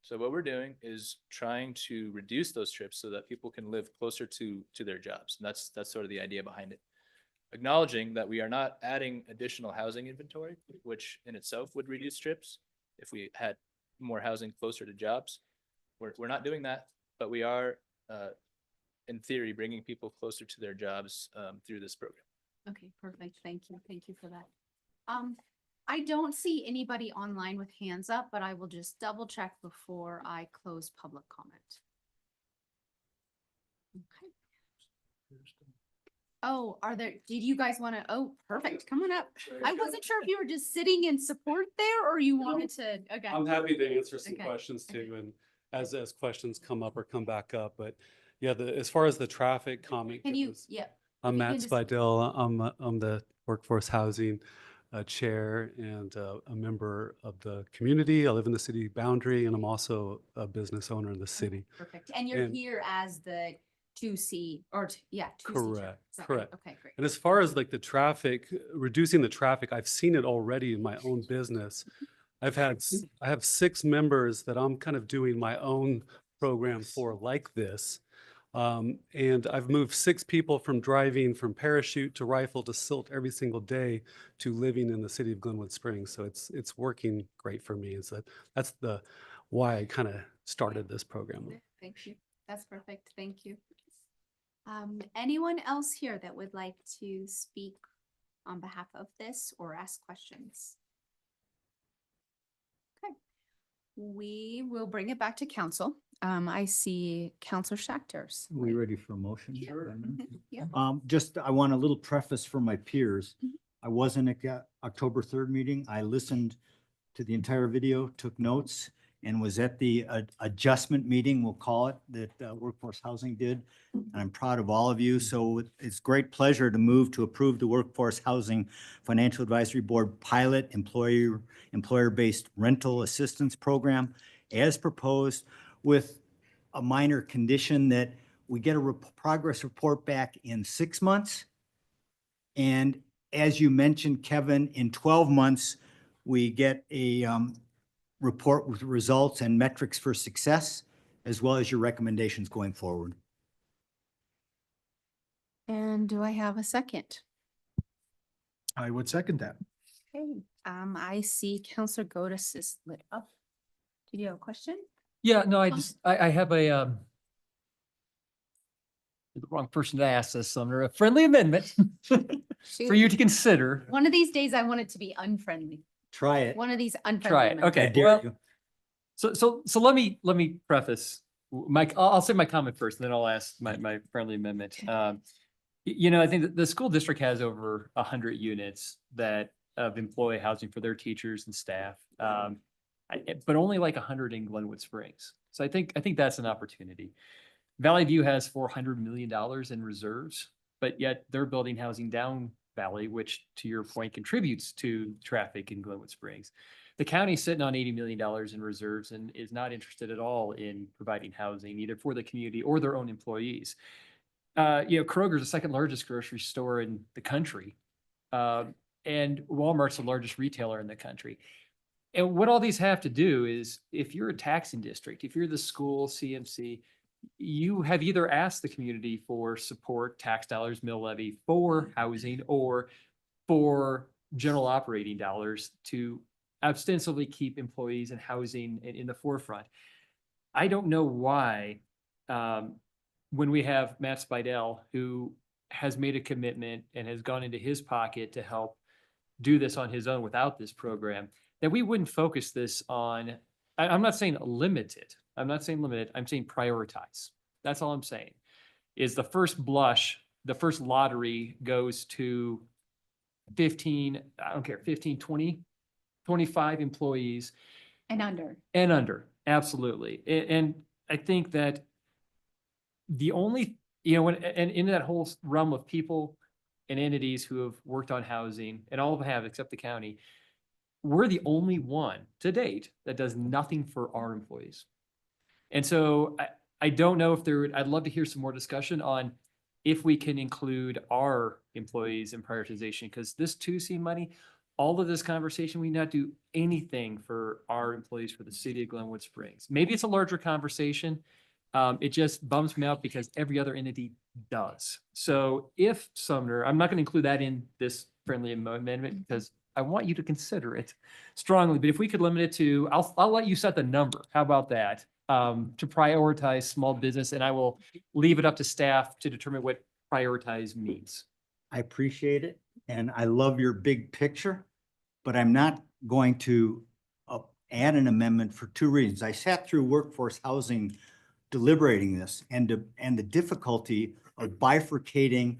So what we're doing is trying to reduce those trips so that people can live closer to their jobs. And that's sort of the idea behind it. Acknowledging that we are not adding additional housing inventory, which in itself would reduce trips if we had more housing closer to jobs. We're not doing that, but we are, in theory, bringing people closer to their jobs through this program. Okay, perfect. Thank you. Thank you for that. I don't see anybody online with hands up, but I will just double check before I close public comment. Okay. Oh, did you guys want to, oh, perfect. Come on up. I wasn't sure if you were just sitting in support there or you wanted to, okay. I'm happy to answer some Okay. questions too, and as questions come up or come back up, but yeah, as far as the traffic comment. Can you, yeah. I'm you Matt can just- Spidell. I'm the Workforce Housing Chair and a member of the community. I live in the city boundary, and I'm also a business owner in the city. Perfect. And you're And- here as the 2C or, yeah. 2C chair. Correct, Is that right? correct. Okay, great. And as far as like the traffic, reducing the traffic, I've seen it already in my own business. I have 6 members that I'm kind of doing my own program for like this. And I've moved 6 people from driving from Parachute to Rifle to Silt every single day to living in the city of Glenwood Springs. So it's working great for me. That's why I kind of started this program. Thank you. That's perfect. Thank you. Anyone else here that would like to speak on behalf of this or ask questions? Okay. We will bring it back to council. I see Counselor Schachter's. Are we ready for a motion? Yeah. Just, I want a little preface for my peers. Mhm. I wasn't at the October 3rd meeting. I listened to the entire video, took notes, and was at the adjustment meeting, we'll call it, that Workforce Housing did. And I'm proud of all of you. So it's great pleasure to move to approve the Workforce Housing Financial Advisory Board pilot employer-based rental assistance program as proposed, with a minor condition that we get a progress report back in 6 months. And as you mentioned, Kevin, in 12 months, we get a report with results and metrics for success, as well as your recommendations going forward. And do I have a second? I would second that. Okay, I see Counselor Godus is lit up. Did you have a question? Yeah, no, I have the wrong person to ask this under a friendly amendment for you to consider. One of these days I want it to be unfriendly. Try it. One of these unfriendly. Try it. amendments. I Okay. dare Well, you. so let me preface I'll say my comment first, and then I'll ask my friendly amendment. I think that the school district has over 100 units that of employee housing for their teachers and staff. But only like 100 in Glenwood Springs. So I think that's an opportunity. Valley View has $400 million in reserves, but yet they're building housing down Valley, which to your point contributes to traffic in Glenwood Springs. The county's sitting on $80 million in reserves and is not interested at all in providing housing either for the community or their own employees. Kroger's the second largest grocery store in the country. And Walmart's the largest retailer in the country. And what all these have to do is if you're a taxing district, if you're the school, CMC, you have either asked the community for support, tax dollars, mill levy for housing or for general operating dollars to ostensibly keep employees and housing in the forefront. I don't know why, when we have Matt Spidell, who has made a commitment and has gone into his pocket to help do this on his own without this program, that we wouldn't focus this on, I'm not saying limited. I'm not saying limited. I'm saying prioritize. That's all I'm saying. Is the first blush, the first lottery goes to 15, I don't care, 15, 20, 25 employees. And under. And under, absolutely. And I think that the only, and in that whole realm of people and entities who have worked on housing, and all of them have except the county, we're the only one to date that does nothing for our employees. And so I don't know if I'd love to hear some more discussion on if we can include our employees in prioritization, because this 2C money, all of this conversation, we not do anything for our employees for the city of Glenwood Springs. Maybe it's a larger conversation. It just bums me out because every other entity does. So if Sumner, I'm not going to include that in this friendly amendment because I want you to consider it strongly, but if we could limit it to, I'll let you set the number. How about that? To prioritize small business, and I will leave it up to staff to determine what prioritize means. I appreciate it, and I love your big picture, but I'm not going to add an amendment for two reasons. I sat through workforce housing deliberating this, and the difficulty of bifurcating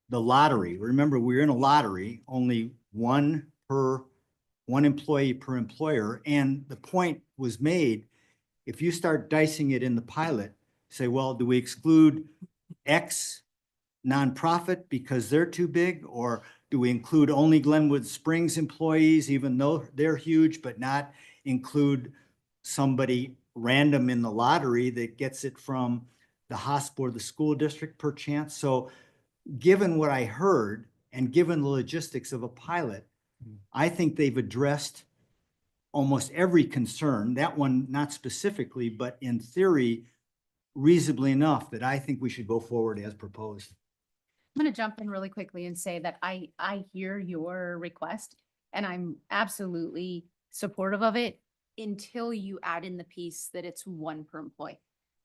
the lottery. Remember, we're in a lottery, only one employee per employer, and the point was made, if you start dicing it in the pilot, say, well, do we exclude X nonprofit because they're too big? Or do we include only Glenwood Springs employees, even though they're huge, but not include somebody random in the lottery that gets it from the hospital or the school district per chance? So given what I heard and given the logistics of a pilot, I think they've addressed almost every concern, that one not specifically, but in theory, reasonably enough that I think we should go forward as proposed. I'm going to jump in really quickly and say that I hear your request and I'm absolutely supportive of it until you add in the piece that it's one per employee.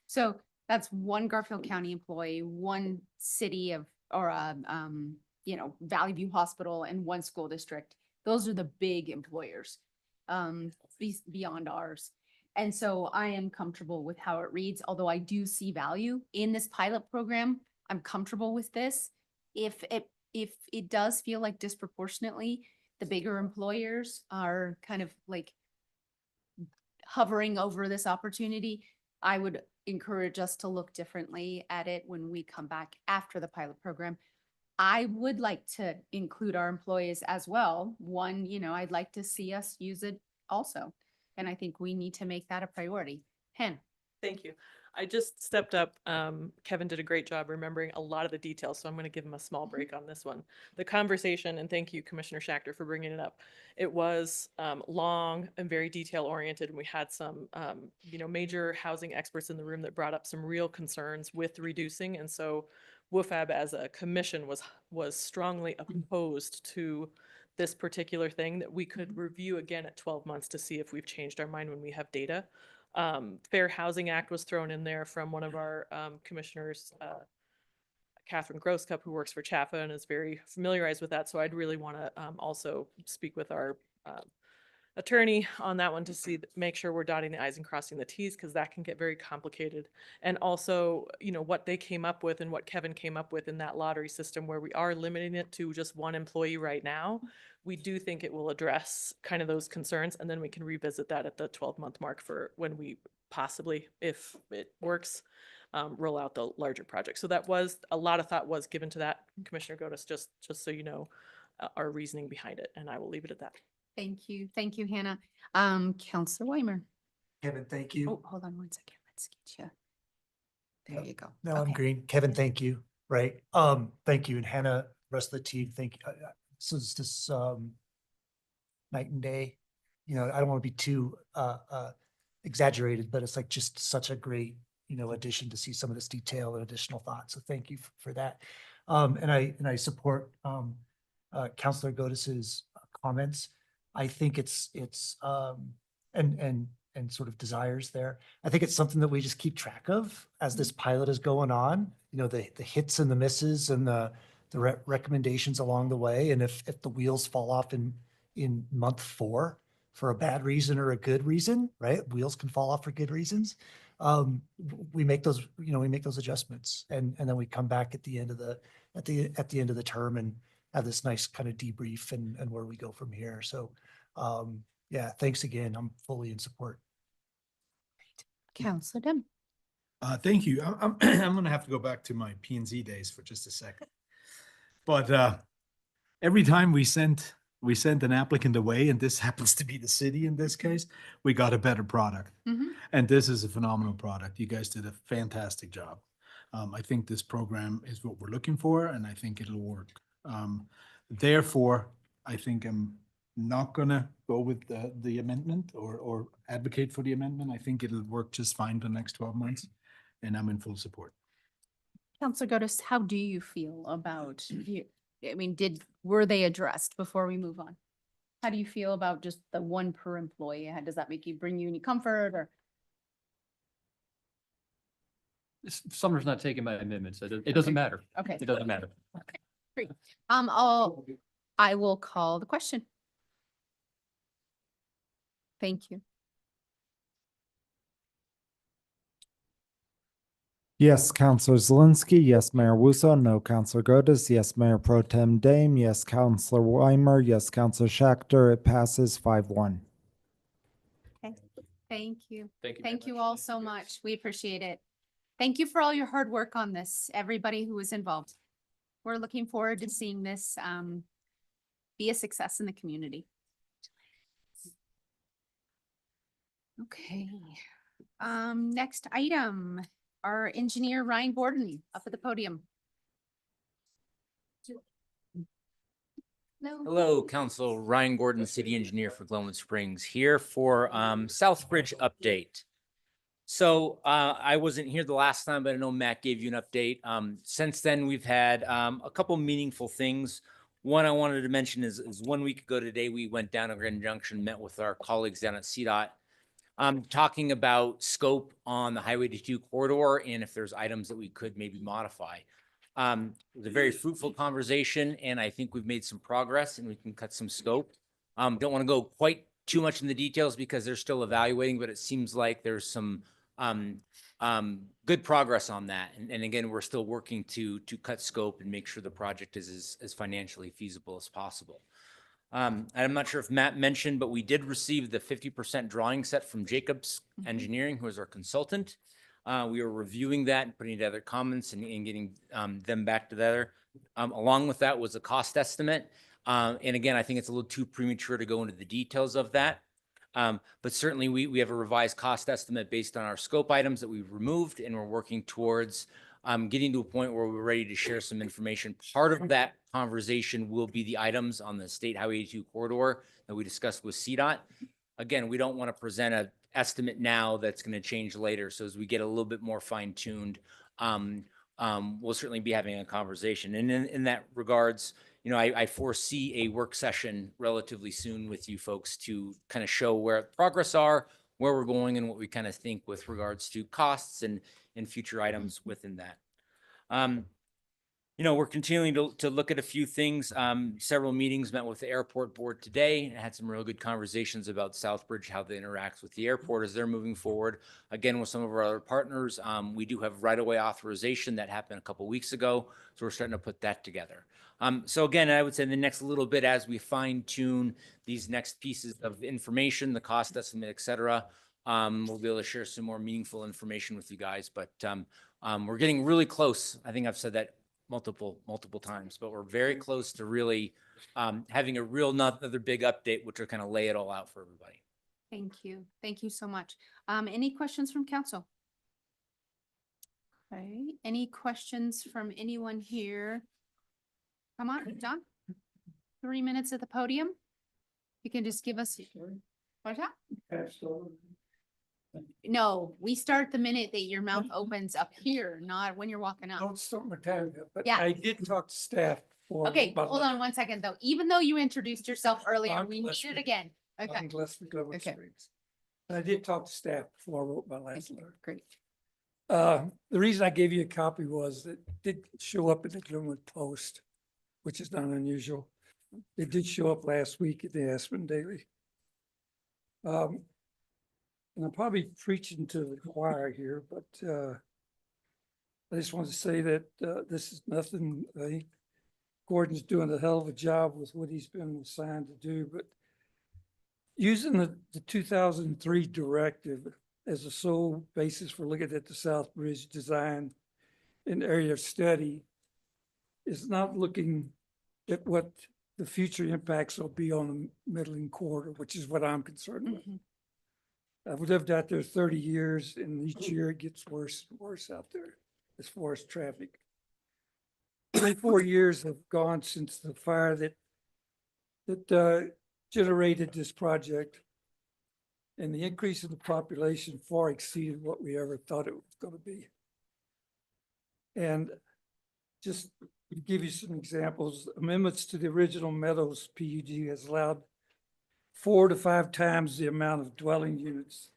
So that's one Garfield County employee, one city Valley View Hospital and one school district. Those are the big employers beyond ours. And so I am comfortable with how it reads, although I do see value in this pilot program. I'm comfortable with this. If it does feel like disproportionately, the bigger employers are kind of like hovering over this opportunity, I would encourage us to look differently at it when we come back after the pilot program. I would like to include our employees as well. One, I'd like to see us use it also. And I think we need to make that a priority. Hen. Thank you. I just stepped up. Kevin did a great job remembering a lot of the details, so I'm going to give him a small break on this one. The conversation, and thank you, Commissioner Schachter, for bringing it up. It was long and very detail oriented, and we had some, major housing experts in the room that brought up some real concerns with reducing, and so WFAB as a commission was strongly opposed to this particular thing that we could review again at 12 months to see if we've changed our mind when we have data. Fair Housing Act was thrown in there from one of our commissioners, Catherine Grosscup, who works for CHAFA and is very familiarized with that. So I'd really want to also speak with our attorney on that one to see, make sure we're dotting the i's and crossing the t's, because that can get very complicated. And also, you know, what they came up with and what Kevin came up with in that lottery system where we are limiting it to just one employee right now. We do think it will address kind of those concerns, and then we can revisit that at the 12-month mark for when we possibly, if it works, roll out the larger project. So that was, a lot of thought was given to that, Commissioner Gotis, just so you know, our reasoning behind it, and I will leave it at that. Thank you. Thank you, Hannah. Counselor Weimer. Kevin, thank you. Oh, hold on one second. Let's get you. There you go. No, I'm Okay. green. Kevin, thank you. Right. Thank you. And Hannah, rest of the team, thank you. This is just, night and day. You know, I don't want to be too, exaggerated, but it's like just such a great, you know, addition to see some of this detail and additional thoughts. So thank you for that. And I support, Counselor Godis's comments. I think it's and sort of desires there. I think it's something that we just keep track of as this pilot is going on, you know, the hits and the misses and the recommendations along the way. And if the wheels fall off in month 4 for a bad reason or a good reason, right? Wheels can fall off for good reasons. We make those, you know, we make those adjustments, and then we come back at the end of the term and have this nice kind of debrief and where we go from here. So, yeah, thanks again. I'm fully in support. Counselor Dem. Thank you. I'm gonna have to go back to my P and Z days for just a second. But every time we sent an applicant away, and this happens to be the city in this case, we got a better product. And this is a phenomenal product. You guys did a fantastic job. I think this program is what we're looking for, and I think it'll work. Therefore, I think I'm not gonna go with the amendment or advocate for the amendment. I think it'll work just fine for the next 12 months, and I'm in full support. Counselor Godis, how do you feel about you? I mean, were they addressed before we move on? How do you feel about just the one per employee? Does that bring you any comfort or? Summer's not taking my amendment, so it doesn't matter. Okay. It doesn't matter. Okay, great. I will call the question. Thank you. Yes, Counselor Zelinski. Yes, Mayor Wusso. No, Counselor Godis. Yes, Mayor Pro Tem Dame. Yes, Counselor Weimer. Yes, Counselor Schachter. It passes 5-1. Okay, thank you. Thank you. very Thank you much. all so much. We appreciate it. Thank you for all your hard work on this, everybody who was involved. We're looking forward to seeing this be a success in the community. Okay. Next item, our engineer Ryan Gordon up at the podium. Hello, Council Ryan Gordon, City Engineer for Glenwood Springs, here for Southbridge update. So I wasn't here the last time, but I know Matt gave you an update. Since then, we've had a couple meaningful things. One I wanted to mention is 1 week ago today, we went down to Grand Junction, met with our colleagues down at CDOT, talking about scope on the Highway 82 corridor and if there's items that we could maybe modify. It was a very fruitful conversation, and I think we've made some progress and we can cut some scope. Don't want to go quite too much in the details because they're still evaluating, but it seems like there's some good progress on that. And again, we're still working to cut scope and make sure the project is as financially feasible as possible. I'm not sure if Matt mentioned, but we did receive the 50% drawing set from Jacobs Engineering, who is our consultant. We are reviewing that and putting together comments and getting them back together. Along with that was a cost estimate. And again, I think it's a little too premature to go into the details of that. But certainly we have a revised cost estimate based on our scope items that we've removed, and we're working towards getting to a point where we're ready to share some information. Part of that conversation will be the items on the State Highway 82 corridor that we discussed with CDOT. Again, we don't want to present an estimate now that's going to change later. So as we get a little bit more fine-tuned, we'll certainly be having a conversation. And in that regards, you know, I foresee a work session relatively soon with you folks to kind of show where progress are, where we're going, and what we kind of think with regards to costs and future items within that. you know, we're continuing to look at a few things. Several meetings, met with the airport board today and had some real good conversations about Southbridge, how they interact with the airport as they're moving forward. Again, with some of our other partners, we do have right-of-way authorization that happened a couple weeks ago. So we're starting to put that together. So again, I would say the next little bit as we fine tune these next pieces of information, the cost estimate, et cetera, we'll be able to share some more meaningful information with you guys. But we're getting really close. I think I've said that multiple times, but we're very close to really having a real another big update, which will kind of lay it all out for everybody. Thank you. Thank you so much. Any questions from council? Okay, any questions from anyone here? Come on, John. 3 minutes at the podium. You can just give us. What's that? No, we start the minute that your mouth opens up here, not when you're walking up. Don't start my time yet, but Yeah. I did talk to staff for. Okay, about- hold on 1 second though. Even though you introduced yourself earlier, I'm we need Leslie. it again. Okay. I'm Leslie Glenwood Okay. Springs. And I did talk to staff before I wrote my last letter. Great. The reason I gave you a copy was it did show up in the Glenwood Post, which is not unusual. It did show up last week at the Aspen Daily. And I'm probably preaching to the choir here, but I just want to say that this is nothing, I think Gordon's doing a hell of a job with what he's been assigned to do, but using the 2003 directive as a sole basis for looking at the Southbridge design and area of study is not looking at what the future impacts will be on the Midland Corridor, which is what I'm concerned with. I've lived out there 30 years and each year it gets worse and worse out there as far as traffic. 24 years have gone since the fire that generated this project. And the increase in the population far exceeded what we ever thought it was going to be. And just to give you some examples, amendments to the original Meadows PUD has allowed 4 to 5 times the amount of dwelling units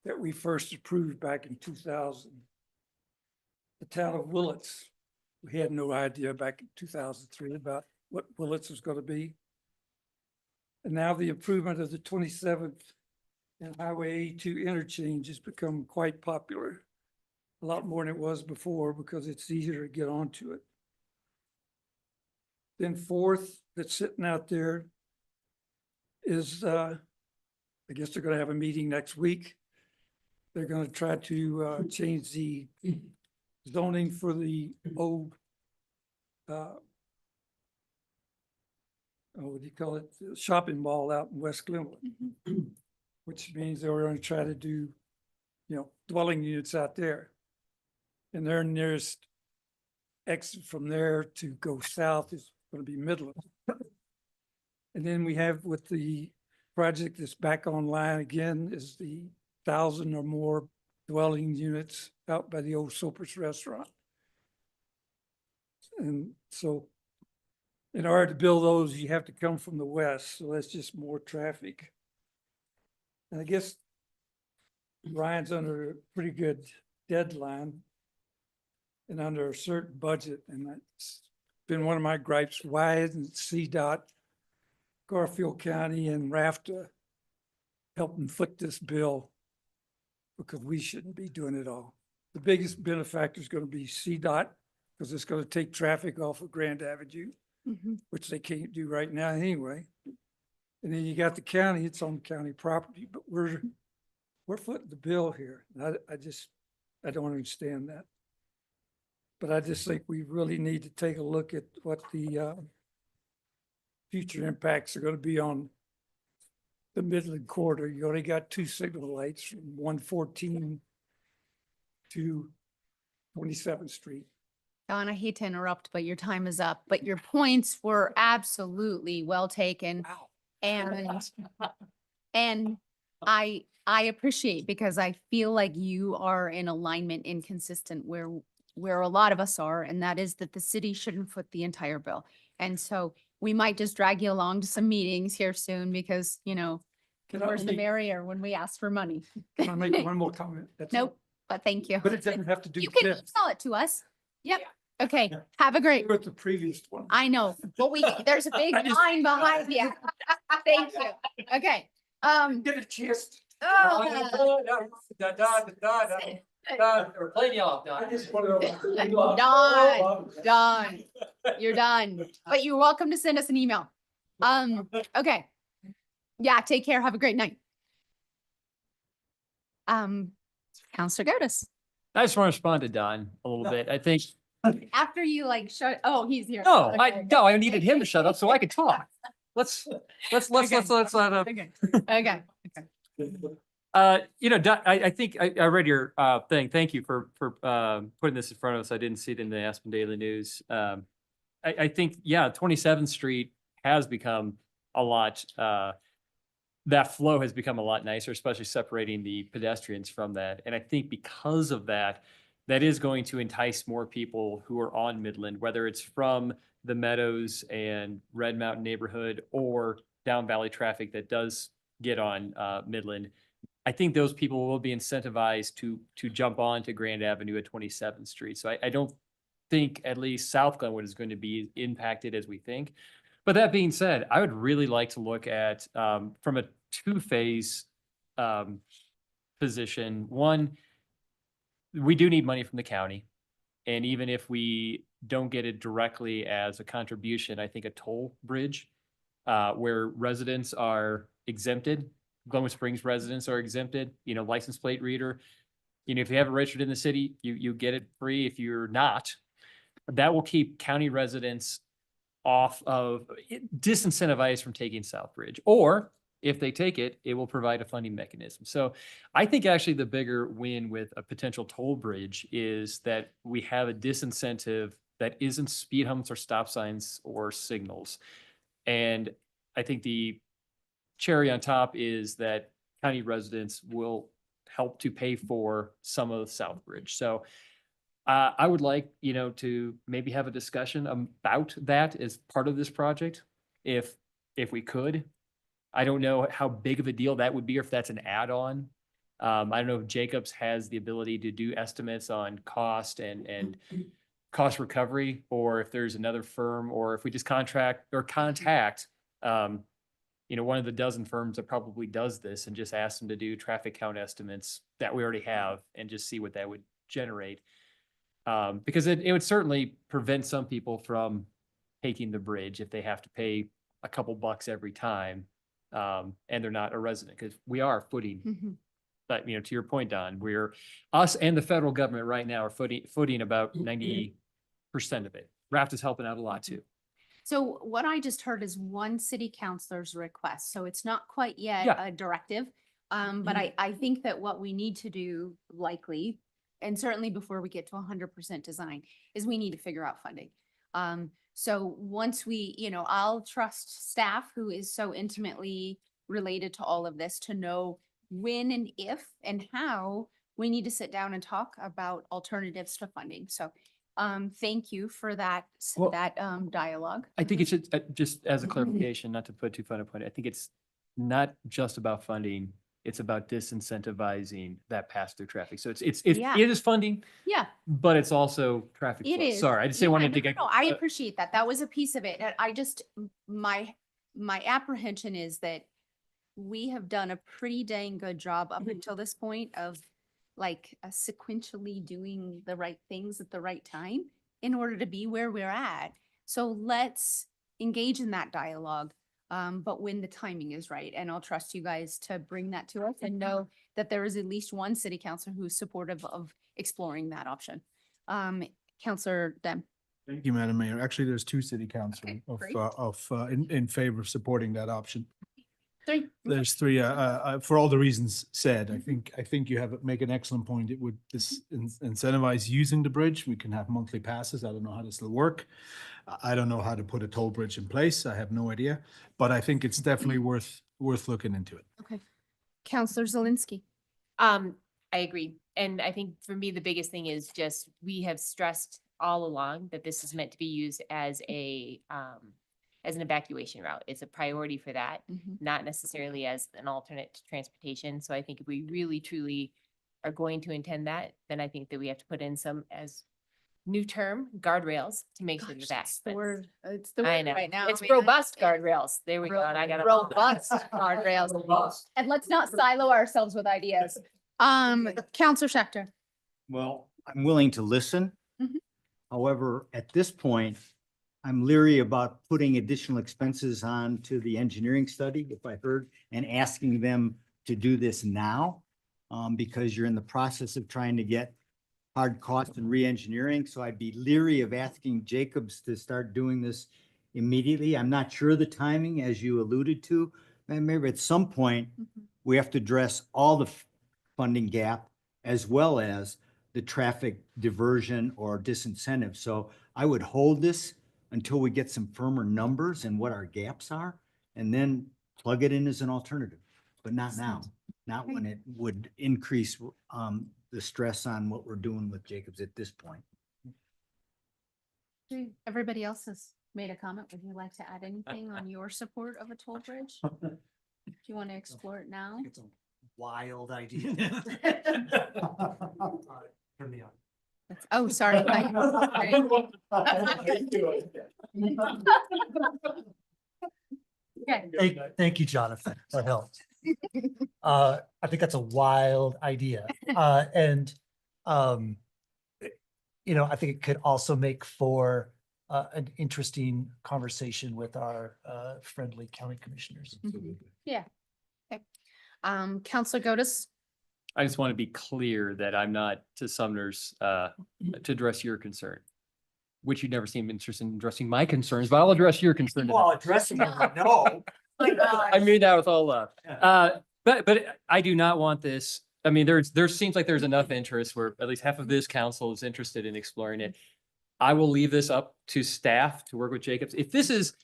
that we first approved back in 2000. The town of Willits, we had no idea back in 2003 about what Willits was going to be. And now the improvement of the 27th and Highway 82 interchange has become quite popular. A lot more than it was before because it's easier to get onto it. Then fourth, that's sitting out there is, I guess they're going to have a meeting next week. They're going to try to change the zoning for the old, what do you call it? The shopping mall out in West Glenwood, which means they were going to try to do, dwelling units out there. And their nearest exit from there to go south is going to be Midland. And then we have with the project that's back online again is the 1,000 or more dwelling units out by the old Soper's restaurant. And so in order to build those, you have to come from the west. So that's just more traffic. And I guess Ryan's under a pretty good deadline and under a certain budget. And that's been one of my gripes. Why isn't CDOT, Garfield County and RAFTA helping foot this bill? Because we shouldn't be doing it all. The biggest benefactor is going to be CDOT because it's going to take traffic off of Grand Avenue, which they can't do right now anyway. And then you got the county, it's on county property, but we're footing the bill here. I don't understand that. But I just think we really need to take a look at what the future impacts are going to be on the Midland Corridor. You only got 2 signal lights from 114 to 27th Street. Don, I hate to interrupt, but your time is up, but your points were absolutely well taken. And I appreciate because I feel like you are in alignment and consistent where a lot of us are, and that is that the city shouldn't foot the entire bill. And so we might just drag you along to some meetings here soon because, Can I where's the make- merrier when we ask for money. Can I make one more comment? That's all. Nope, but thank you. But it doesn't have to do You with can this. email it to us. Yep. Okay, have a great, With the previous one. I know, but there's a big line behind you. Thank you. Okay, Get a chance. oh, We're playing you off, I just want to. done. You're done, but you're welcome to send us an email. Okay. Yeah, take care. Have a great night. Counselor Gotis, I just want to respond to Don a little bit. I think, after you like shut, oh, he's here. no, Okay. I needed him to shut up so I could talk. Let's Okay, okay. Don, I think I read your thing. Thank you for putting this in front of us. I didn't see it in the Aspen Daily News. I think, yeah, 27th Street has become a lot, that flow has become a lot nicer, especially separating the pedestrians from that. And I think because of that, that is going to entice more people who are on Midland, whether it's from the Meadows and Red Mountain neighborhood or down Valley traffic that does get on Midland. I think those people will be incentivized to jump on to Grand Avenue at 27th Street. So I don't think at least South Glenwood is going to be impacted as we think. But that being said, I would really like to look at from a two-phase position. One, we do need money from the county. And even if we don't get it directly as a contribution, I think a toll bridge where residents are exempted, Glenwood Springs residents are exempted, license plate reader. If you have it registered in the city, you get it free. If you're not, that will keep county residents off of, disincentivized from taking Southbridge. Or if they take it, it will provide a funding mechanism. So I think actually the bigger win with a potential toll bridge is that we have a disincentive that isn't speed humps or stop signs or signals. And I think the cherry on top is that county residents will help to pay for some of Southbridge. So I would like, to maybe have a discussion about that as part of this project, if we could. I don't know how big of a deal that would be, or if that's an add-on. I don't know if Jacobs has the ability to do estimates on cost and cost recovery, or if there's another firm, or if we just contact, one of the dozen firms that probably does this and just ask them to do traffic count estimates that we already have and just see what that would generate. Because it would certainly prevent some people from taking the bridge if they have to pay a couple bucks every time. And they're not a resident, because we are footing. But, to your point, Don, us and the federal government right now are footing about 90% of it. Raft is helping out a lot too. So what I just heard is one city councilor's request. So it's not quite yet Yeah. a directive. But I think that what we need to do likely, and certainly before we get to 100% design, is we need to figure out funding. So once we, I'll trust staff who is so intimately related to all of this to know when and if and how we need to sit down and talk about alternatives to funding. So thank you for that, Well, dialogue. I think it should, just as a clarification, not to put too fine a point, I think it's not just about funding, it's about disincentivizing that pass-through traffic. So Yeah. it is funding, Yeah. but it's also traffic It flow. is. Sorry, I just Yeah, wanted to no, get. no, I appreciate that. That was a piece of it. And I just, my apprehension is that we have done a pretty dang good job up until this point of sequentially doing the right things at the right time in order to be where we're at. So let's engage in that dialogue. But when the timing is right, and I'll trust you guys to bring that to us and know that there is at least one city councilor who's supportive of exploring that option. Counselor Dem. Thank you, Madam Mayor. Actually, there's two city council great. in favor of supporting that option. Three. There's three, for all the reasons said. I think you make an excellent point. It would incentivize using the bridge. We can have monthly passes. I don't know how this will work. I don't know how to put a toll bridge in place. I have no idea, but I think it's definitely worth looking into it. Okay. Counselor Zelinski. I agree. And I think for me, the biggest thing is just, we have stressed all along that this is meant to be used as an evacuation route. It's a priority for that, not necessarily as an alternate to transportation. So I think if we really truly are going to intend that, then I think that we have to put in some, as new term, guardrails, to make sure that. It's the word I know. right now. It's man. robust guardrails. There we go. And I got Robust guardrails. And let's not silo ourselves with ideas. Counselor Schechter. Well, I'm willing to listen. Mhm. However, at this point, I'm leery about putting additional expenses on to the engineering study, if I heard, and asking them to do this now. Because you're in the process of trying to get hard cost and re-engineering. So I'd be leery of asking Jacobs to start doing this immediately. I'm not sure the timing, as you alluded to. And maybe at some point, we have to address all the funding gap as well as the traffic diversion or disincentive. So I would hold this until we get some firmer numbers and what our gaps are, and then plug it in as an alternative, but not now, not when it would increase the stress on what we're doing with Jacobs at this point. Everybody else has made a comment. Would you like to add anything on your support of a toll bridge? Do you want to explore it now? It's a wild idea. Turn me on. Oh, sorry. Okay. Thank you, Jonathan. That helped. I think that's a wild idea. And, I think it could also make for an interesting conversation with our friendly county commissioners. Yeah. Okay. Counselor Gotis. I just want to be clear that I'm not, to Sumner's, to address your concern, which you never seem interested in addressing my concerns, but I'll address your concern. Well, addressing them, no. I mean that with all love. But I do not want this. I mean, there seems like there's enough interest where at least half of this council is interested in exploring it. I will leave this up to staff to work with Jacobs. If this is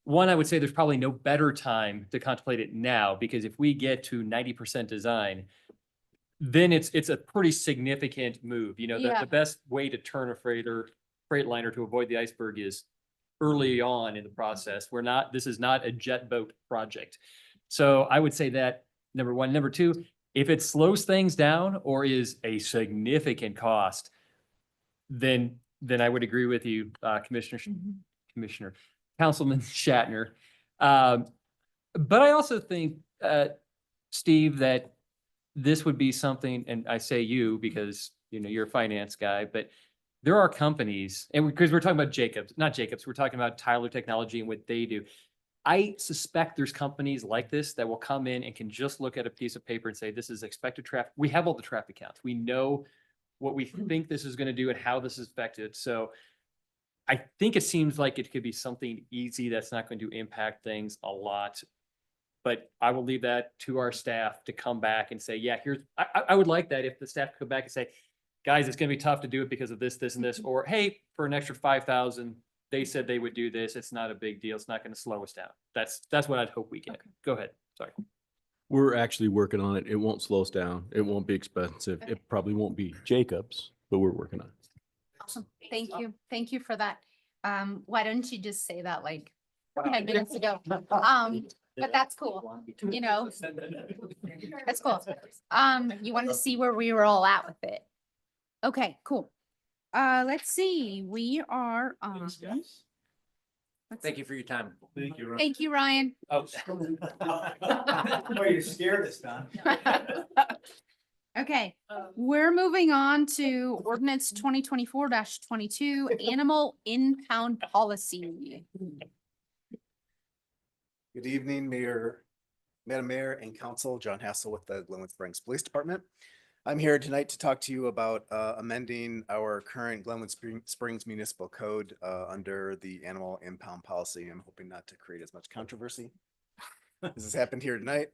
one, I would say there's probably no better time to contemplate it now, because if we get to 90% design, then it's a pretty significant move. Yeah. The best way to turn a freight liner to avoid the iceberg is early on in the process. This is not a jet boat project. So I would say that, number one. Number two, if it slows things down or is a significant cost, then I would agree with you, Commissioner, Councilman Shatner. But I also think, Steve, that this would be something, and I say you because, you're a finance guy, but there are companies, and because we're talking about not Jacobs, we're talking about Tyler Technology and what they do. I suspect there's companies like this that will come in and can just look at a piece of paper and say, this is expected traffic. We have all the traffic counts. We know what we think this is going to do and how this is affected. So I think it seems like it could be something easy that's not going to impact things a lot. But I will leave that to our staff to come back and say, yeah, I would like that if the staff could come back and say, guys, it's going to be tough to do it because of this, this, and this, or hey, for an extra 5,000, they said they would do this. It's not a big deal. It's not going to slow us down. That's what I'd hope we get. Okay. Go ahead. Sorry. We're actually working on it. It won't slow us down. It won't be expensive. It probably won't be Jacobs, but we're working on it. Awesome. Thank you. Thank you for that. Why don't you just say that like 10 minutes ago? But that's cool. That's cool. You wanted to see where we were all at with it. Okay, cool. Let's see. We are on. Thank you for your time. Thank you. Thank you, Ryan. Oh. You're scared this time. Okay, we're moving on to ordinance 2024-22, animal impound policy. Good evening, Madam Mayor and Council. John Hassel with the Glenwood Springs Police Department. I'm here tonight to talk to you about amending our current Glenwood Springs Municipal Code under the animal impound policy. I'm hoping not to create as much controversy as has happened here tonight.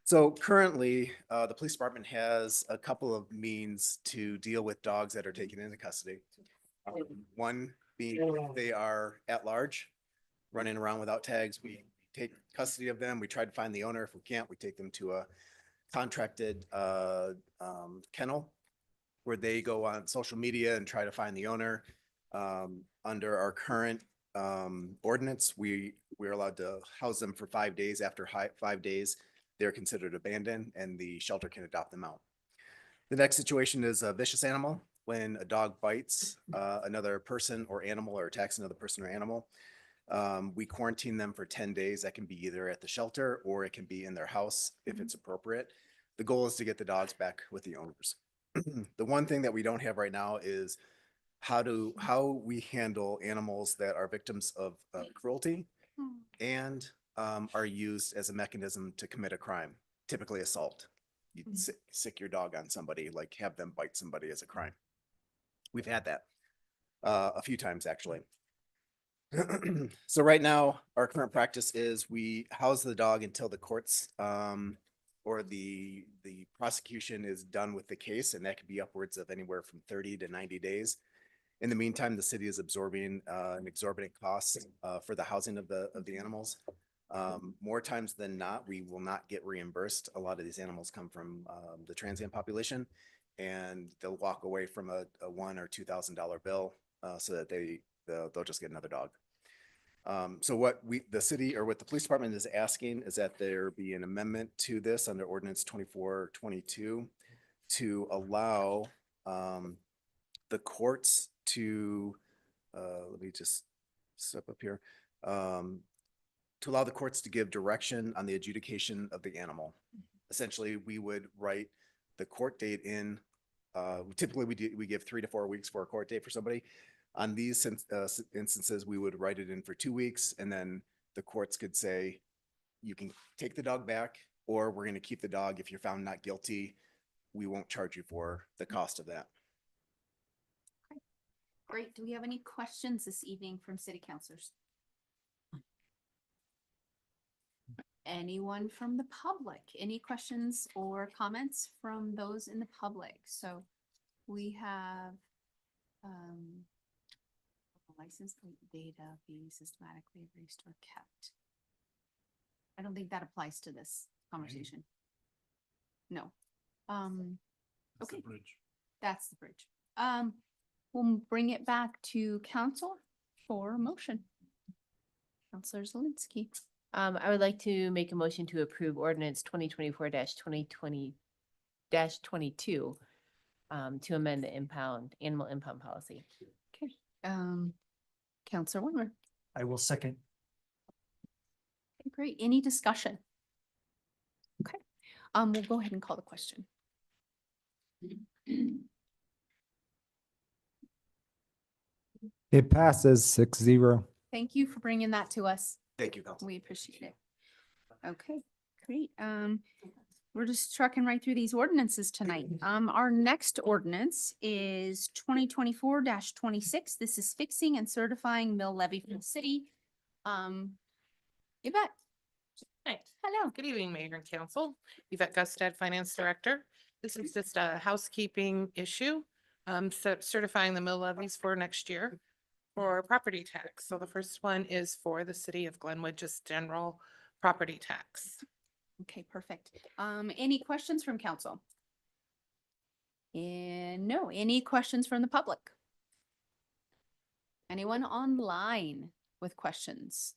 So currently, the police department has a couple of means to deal with dogs that are taken into custody. One being they are at large, running around without tags. We take custody of them. We try to find the owner. If we can't, we take them to a contracted kennel where they go on social media and try to find the owner. Under our current ordinance, we're allowed to house them for 5 days. After 5 days, they're considered abandoned and the shelter can adopt them out. The next situation is a vicious animal. when a dog bites another person or animal or attacks another person or animal, we quarantine them for 10 days. That can be either at the shelter or it can be in their house if it's appropriate. The goal is to get the dogs back with the owners. The one thing that we don't have right now is how we handle animals that are victims of cruelty and are used as a mechanism to commit a crime, typically assault. You sick your dog on somebody, like have them bite somebody as a crime. We've had that a few times, actually. So right now, our current practice is we house the dog until the courts or the prosecution is done with the case, and that could be upwards of anywhere from 30 to 90 days. In the meantime, the city is absorbing an exorbitant cost for the housing of the animals. More times than not, we will not get reimbursed. A lot of these animals come from the transient population, and they'll walk away from a $1,000 or $2,000 bill so that they'll just get another dog. So what the city or what the police department is asking is that there be an amendment to this under ordinance 2422 to allow the courts to, let me just step up here, to allow the courts to give direction on the adjudication of the animal. Essentially, we would write the court date in, typically we give 3 to 4 weeks for a court date for somebody. On these instances, we would write it in for 2 weeks, and then the courts could say, you can take the dog back, or we're going to keep the dog. If you're found not guilty, we won't charge you for the cost of that. Great. Do we have any questions this evening from city councilors? Anyone from the public? Any questions or comments from those in the public? So we have license plate data being systematically erased or kept. I don't think that applies to this conversation. No. Okay. That's the bridge. We'll bring it back to council for a motion. Counselor Zelinski. I would like to make a motion to approve ordinance 2024-2020-22 to amend the animal impound policy. Okay. Counselor Weimer. I will second. Okay, great. Any discussion? Okay. We'll go ahead and call the question. It passes 6-0. Thank you for bringing that to us. Thank you, Council. We appreciate it. Okay, great. We're just trucking right through these ordinances tonight. Our next ordinance is 2024-26. This is fixing and certifying mill levy for the city. Yvette. Hi. Hello. Good evening, Mayor and Council. Yvette Gustad, Finance Director. This is just a housekeeping issue, certifying the mill levies for next year for property tax. So the first one is for the city of Glenwood, just general property tax. Okay, perfect. Any questions from council? And no, any questions from the public? Anyone online with questions?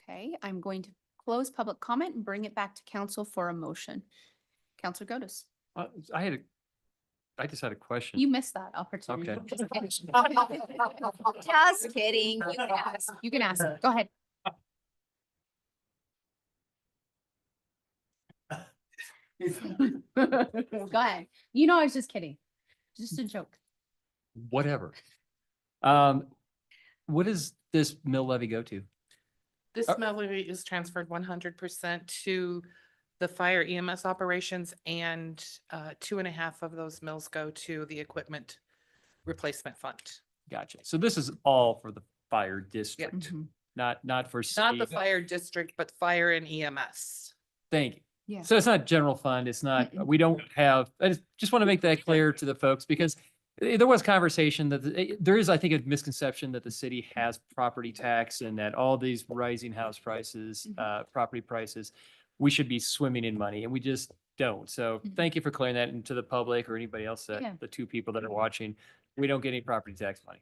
Okay, I'm going to close public comment and bring it back to council for a motion. Counselor Gotis. I just had a question. You missed that opportunity. Okay. Just kidding. Just kidding. You can ask. You can ask. Go ahead. Go ahead. You know, I was just kidding. Just a joke. Whatever. What does this mill levy go to? This mill levy is transferred 100% to the fire EMS operations, and 2.5 of those mills go to the equipment replacement fund. Gotcha. So this is all for the fire district, not for. Not the city. fire district, but fire and EMS. Thank you. Yeah. So it's not general fund. It's not, we don't have, I just want to make that clear to the folks because there was conversation that there is, I think, a misconception that the city has property tax and that all these rising house prices, property prices, we should be swimming in money, and we just don't. So thank you for clearing that into the public or anybody else that the 2 people that are watching. We don't get any property tax money.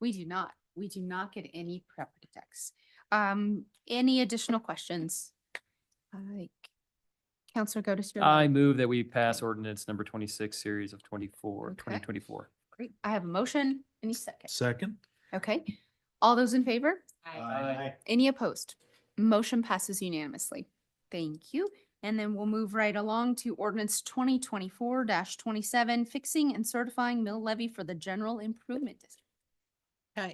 We do not. We do not get any property tax. Any additional questions? Counselor Gotis, your I vote. move that we pass ordinance number 26, series of 24, Okay. 2024. Great. I have a motion. Any second? Second? Okay. All those in favor? Aye. Any opposed? Motion passes unanimously. Thank you. And then we'll move right along to ordinance 2024-27, fixing and certifying mill levy for the general improvement district.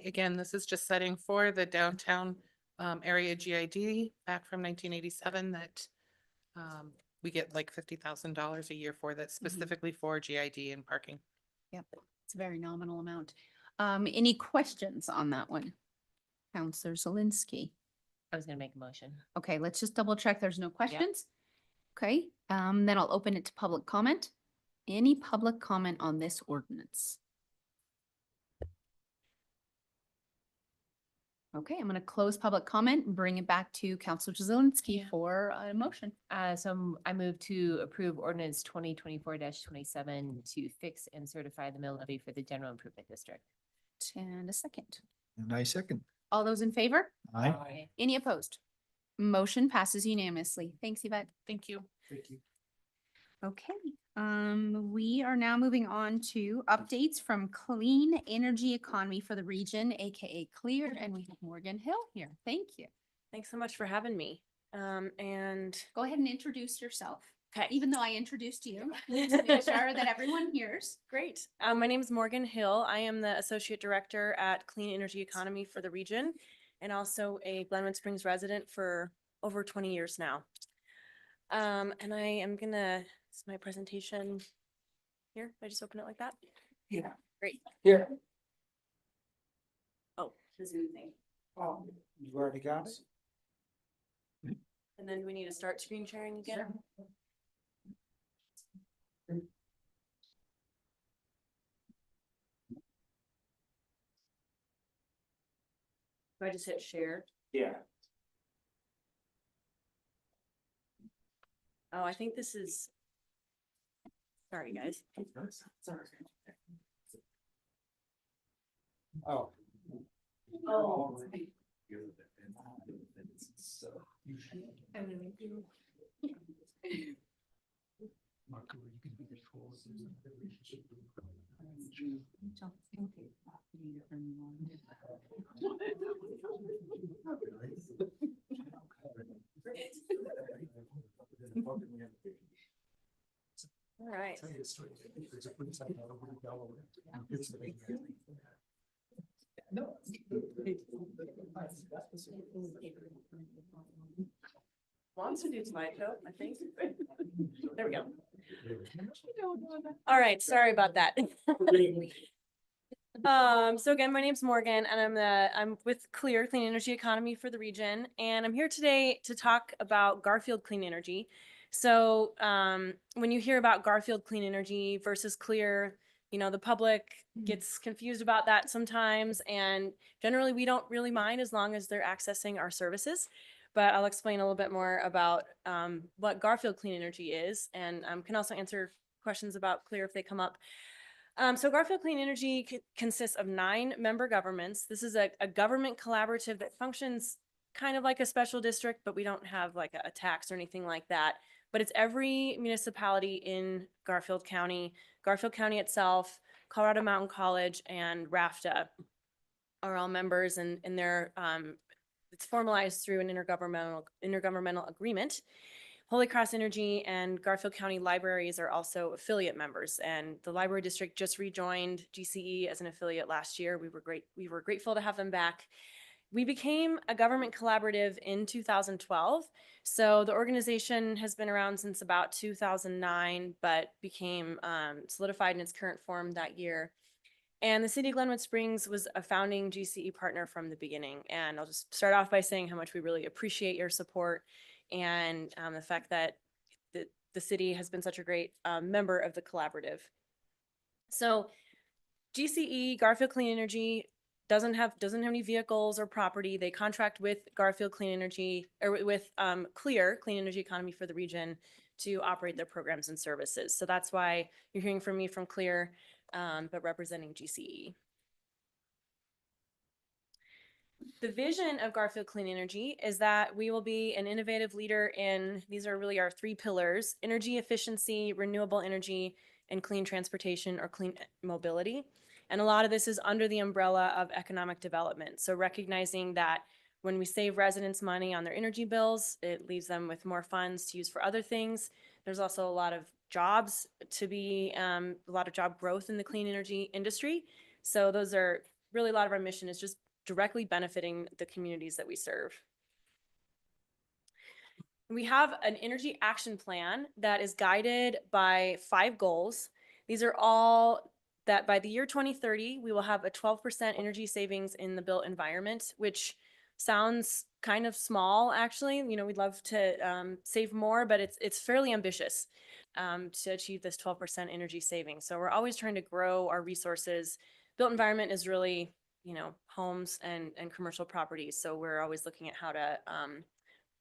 Again, this is just setting for the downtown area GID back from 1987 that we get like $50,000 a year for that specifically for GID and parking. Yep, it's a very nominal amount. Any questions on that one? Counselor Zelinski. I was gonna make a motion. Okay, let's just double check there's no questions. Okay, then I'll open it to public comment. Any public comment on this ordinance? Okay, I'm gonna close public comment and bring it back to Counselor Zelinski for a motion. I move to approve ordinance 2024-27 to fix and certify the mill levy for the general improvement district. And a second. And I second. All those in favor? Aye. Any opposed? Motion passes unanimously. Thanks, Yvette. Thank you. Thank you. Okay, we are now moving on to updates from Clean Energy Economy for the region, AKA Clear, and we have Morgan Hill here. Thank you. Thanks so much for having me. And Go ahead and introduce yourself. Okay. Even though I introduced you, to make sure that everyone hears. great. My name is Morgan Hill. I am the Associate Director at Clean Energy Economy for the region and also a Glenwood Springs resident for over 20 years now. And I am gonna, is my presentation here? I just open it like that? Yeah. Great. Here. Oh, the Zoom thing. Oh, you already got it? And then we need to start screen sharing again. Do I just hit share? Yeah. Oh, I think this is. Sorry, guys. Oh. Oh. All right. Wants to do slideshow, I think. There we go. All right, sorry about that. So again, my name's Morgan and I'm with Clear Clean Energy Economy for the region. And I'm here today to talk about Garfield Clean Energy. So when you hear about Garfield Clean Energy versus Clear, you know, the public gets confused about that sometimes. And generally we don't really mind as long as they're accessing our services. But I'll explain a little bit more about what Garfield Clean Energy is and can also answer questions about Clear if they come up. So Garfield Clean Energy consists of 9 member governments. This is a government collaborative that functions kind of like a special district, but we don't have like a tax or anything like that. But it's every municipality in Garfield County itself, Colorado Mountain College, and RAFTA are all members, and they're it's formalized through an intergovernmental agreement. Holy Cross Energy and Garfield County Libraries are also affiliate members, and the library district just rejoined GCE as an affiliate last year. We were grateful to have them back. We became a government collaborative in 2012. So the organization has been around since about 2009, but became solidified in its current form that year. And the city of Glenwood Springs was a founding GCE partner from the beginning. And I'll just start off by saying how much we really appreciate your support and the fact that the city has been such a great member of the collaborative. So GCE, Garfield Clean Energy, doesn't have any vehicles or property. They contract with Garfield Clean Energy or with Clear Clean Energy Economy for the region to operate their programs and services. So that's why you're hearing from me from Clear, but representing GCE. The vision of Garfield Clean Energy is that we will be an innovative leader in, these are really our three pillars: energy efficiency, renewable energy, and clean transportation or clean mobility. And a lot of this is under the umbrella of economic development. So recognizing that when we save residents money on their energy bills, it leaves them with more funds to use for other things. There's also a lot of jobs to be, a lot of job growth in the clean energy industry. So those are really, a lot of our mission is just directly benefiting the communities that we serve. We have an energy action plan that is guided by 5 goals. These are all that by the year 2030, we will have a 12% energy savings in the built environment, which sounds kind of small, actually. You know, we'd love to save more, but it's fairly ambitious to achieve this 12% energy saving. So we're always trying to grow our resources. Built environment is really, you know, homes and commercial properties. So we're always looking at how to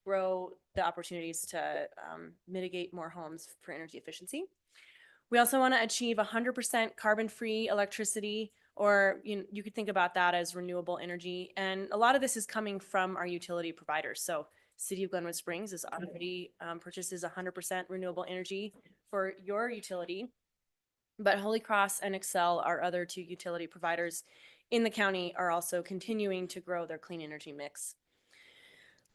grow the opportunities to mitigate more homes for energy efficiency. We also want to achieve 100% carbon-free electricity, or you could think about that as renewable energy. And a lot of this is coming from our utility providers. So City of Glenwood Springs is already purchases 100% renewable energy for your utility. But Holy Cross and Excel, our other 2 utility providers in the county, are also continuing to grow their clean energy mix.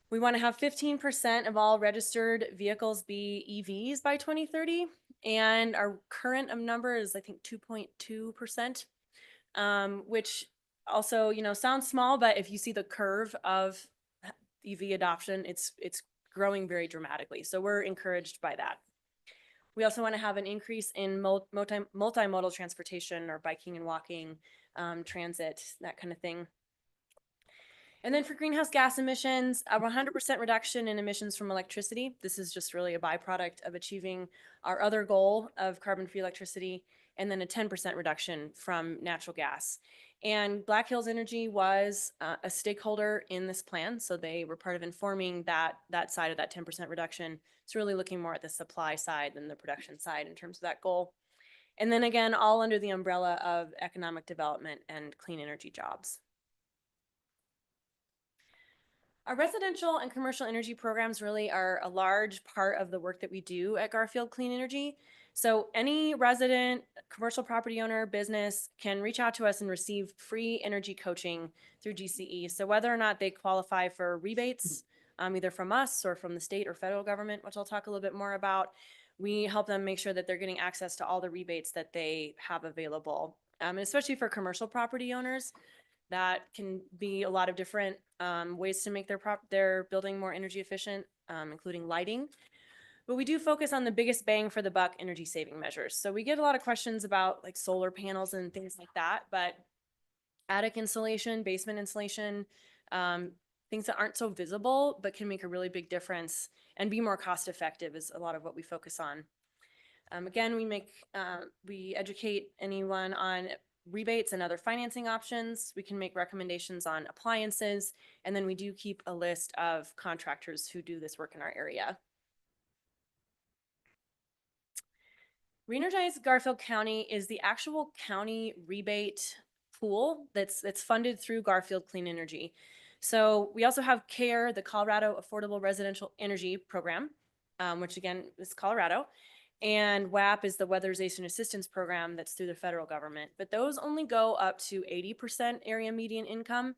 We want to have 15% of all registered vehicles be EVs by 2030. And our current number is, I think, 2.2%, which also, you know, sounds small, but if you see the curve of EV adoption, it's growing very dramatically. So we're encouraged by that. We also want to have an increase in multimodal transportation, or biking and walking, transit, that kind of thing. And then for greenhouse gas emissions, a 100% reduction in emissions from electricity. This is just really a byproduct of achieving our other goal of carbon-free electricity, and then a 10% reduction from natural gas. And Black Hills Energy was a stakeholder in this plan, so they were part of informing that side of that 10% reduction. It's really looking more at the supply side than the production side in terms of that goal. And then again, all under the umbrella of economic development and clean energy jobs. Our residential and commercial energy programs really are a large part of the work that we do at Garfield Clean Energy. So any resident, commercial property owner, business can reach out to us and receive free energy coaching through GCE. So whether or not they qualify for rebates, either from us or from the state or federal government, which I'll talk a little bit more about, we help them make sure that they're getting access to all the rebates that they have available. Especially for commercial property owners, that can be a lot of different ways to make their building more energy efficient, including lighting. But we do focus on the biggest bang for the buck energy saving measures. So we get a lot of questions about like solar panels and things like that, but attic insulation, basement insulation, things that aren't so visible but can make a really big difference and be more cost effective is a lot of what we focus on. Again, we educate anyone on rebates and other financing options. We can make recommendations on appliances, and then we do keep a list of contractors who do this work in our area. Reenergize Garfield County is the actual county rebate pool that's funded through Garfield Clean Energy. So we also have CARE, the Colorado Affordable Residential Energy Program, which again is Colorado. And WAP is the Weatherization Assistance Program that's through the federal government. But those only go up to 80% area median income.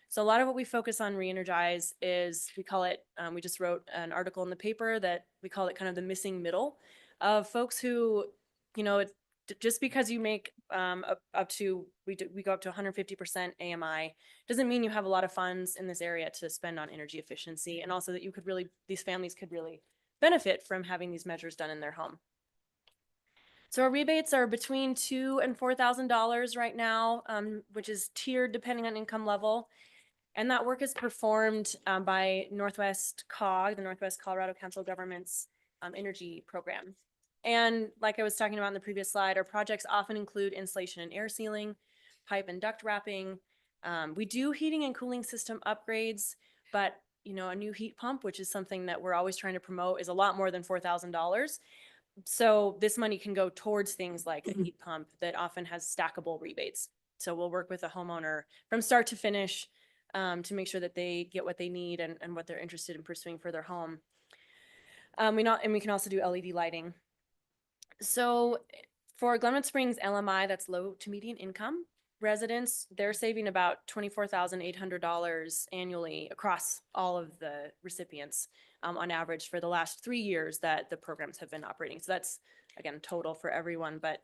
So a lot of what we focus on Reenergize is, we call it, we just wrote an article in the paper that we call it kind of the missing middle of folks who, you know, just because you make up to, we go up to 150% AMI, doesn't mean you have a lot of funds in this area to spend on energy efficiency. And also that you could really, these families could really benefit from having these measures done in their home. So our rebates are between $2,000 and $4,000 right now, which is tiered depending on income level. And that work is performed by Northwest COG, the Northwest Colorado Council of Governments energy program. And like I was talking about in the previous slide, our projects often include insulation and air sealing, pipe and duct wrapping. We do heating and cooling system upgrades, but you know, a new heat pump, which is something that we're always trying to promote, is a lot more than $4,000. So this money can go towards things like a heat pump that often has stackable rebates. So we'll work with a homeowner from start to finish to make sure that they get what they need and what they're interested in pursuing for their home. We can also do LED lighting. So for Glenwood Springs LMI, that's low to median income residents, they're saving about $24,800 annually across all of the recipients on average for the last 3 years that the programs have been operating. So that's, again, total for everyone. But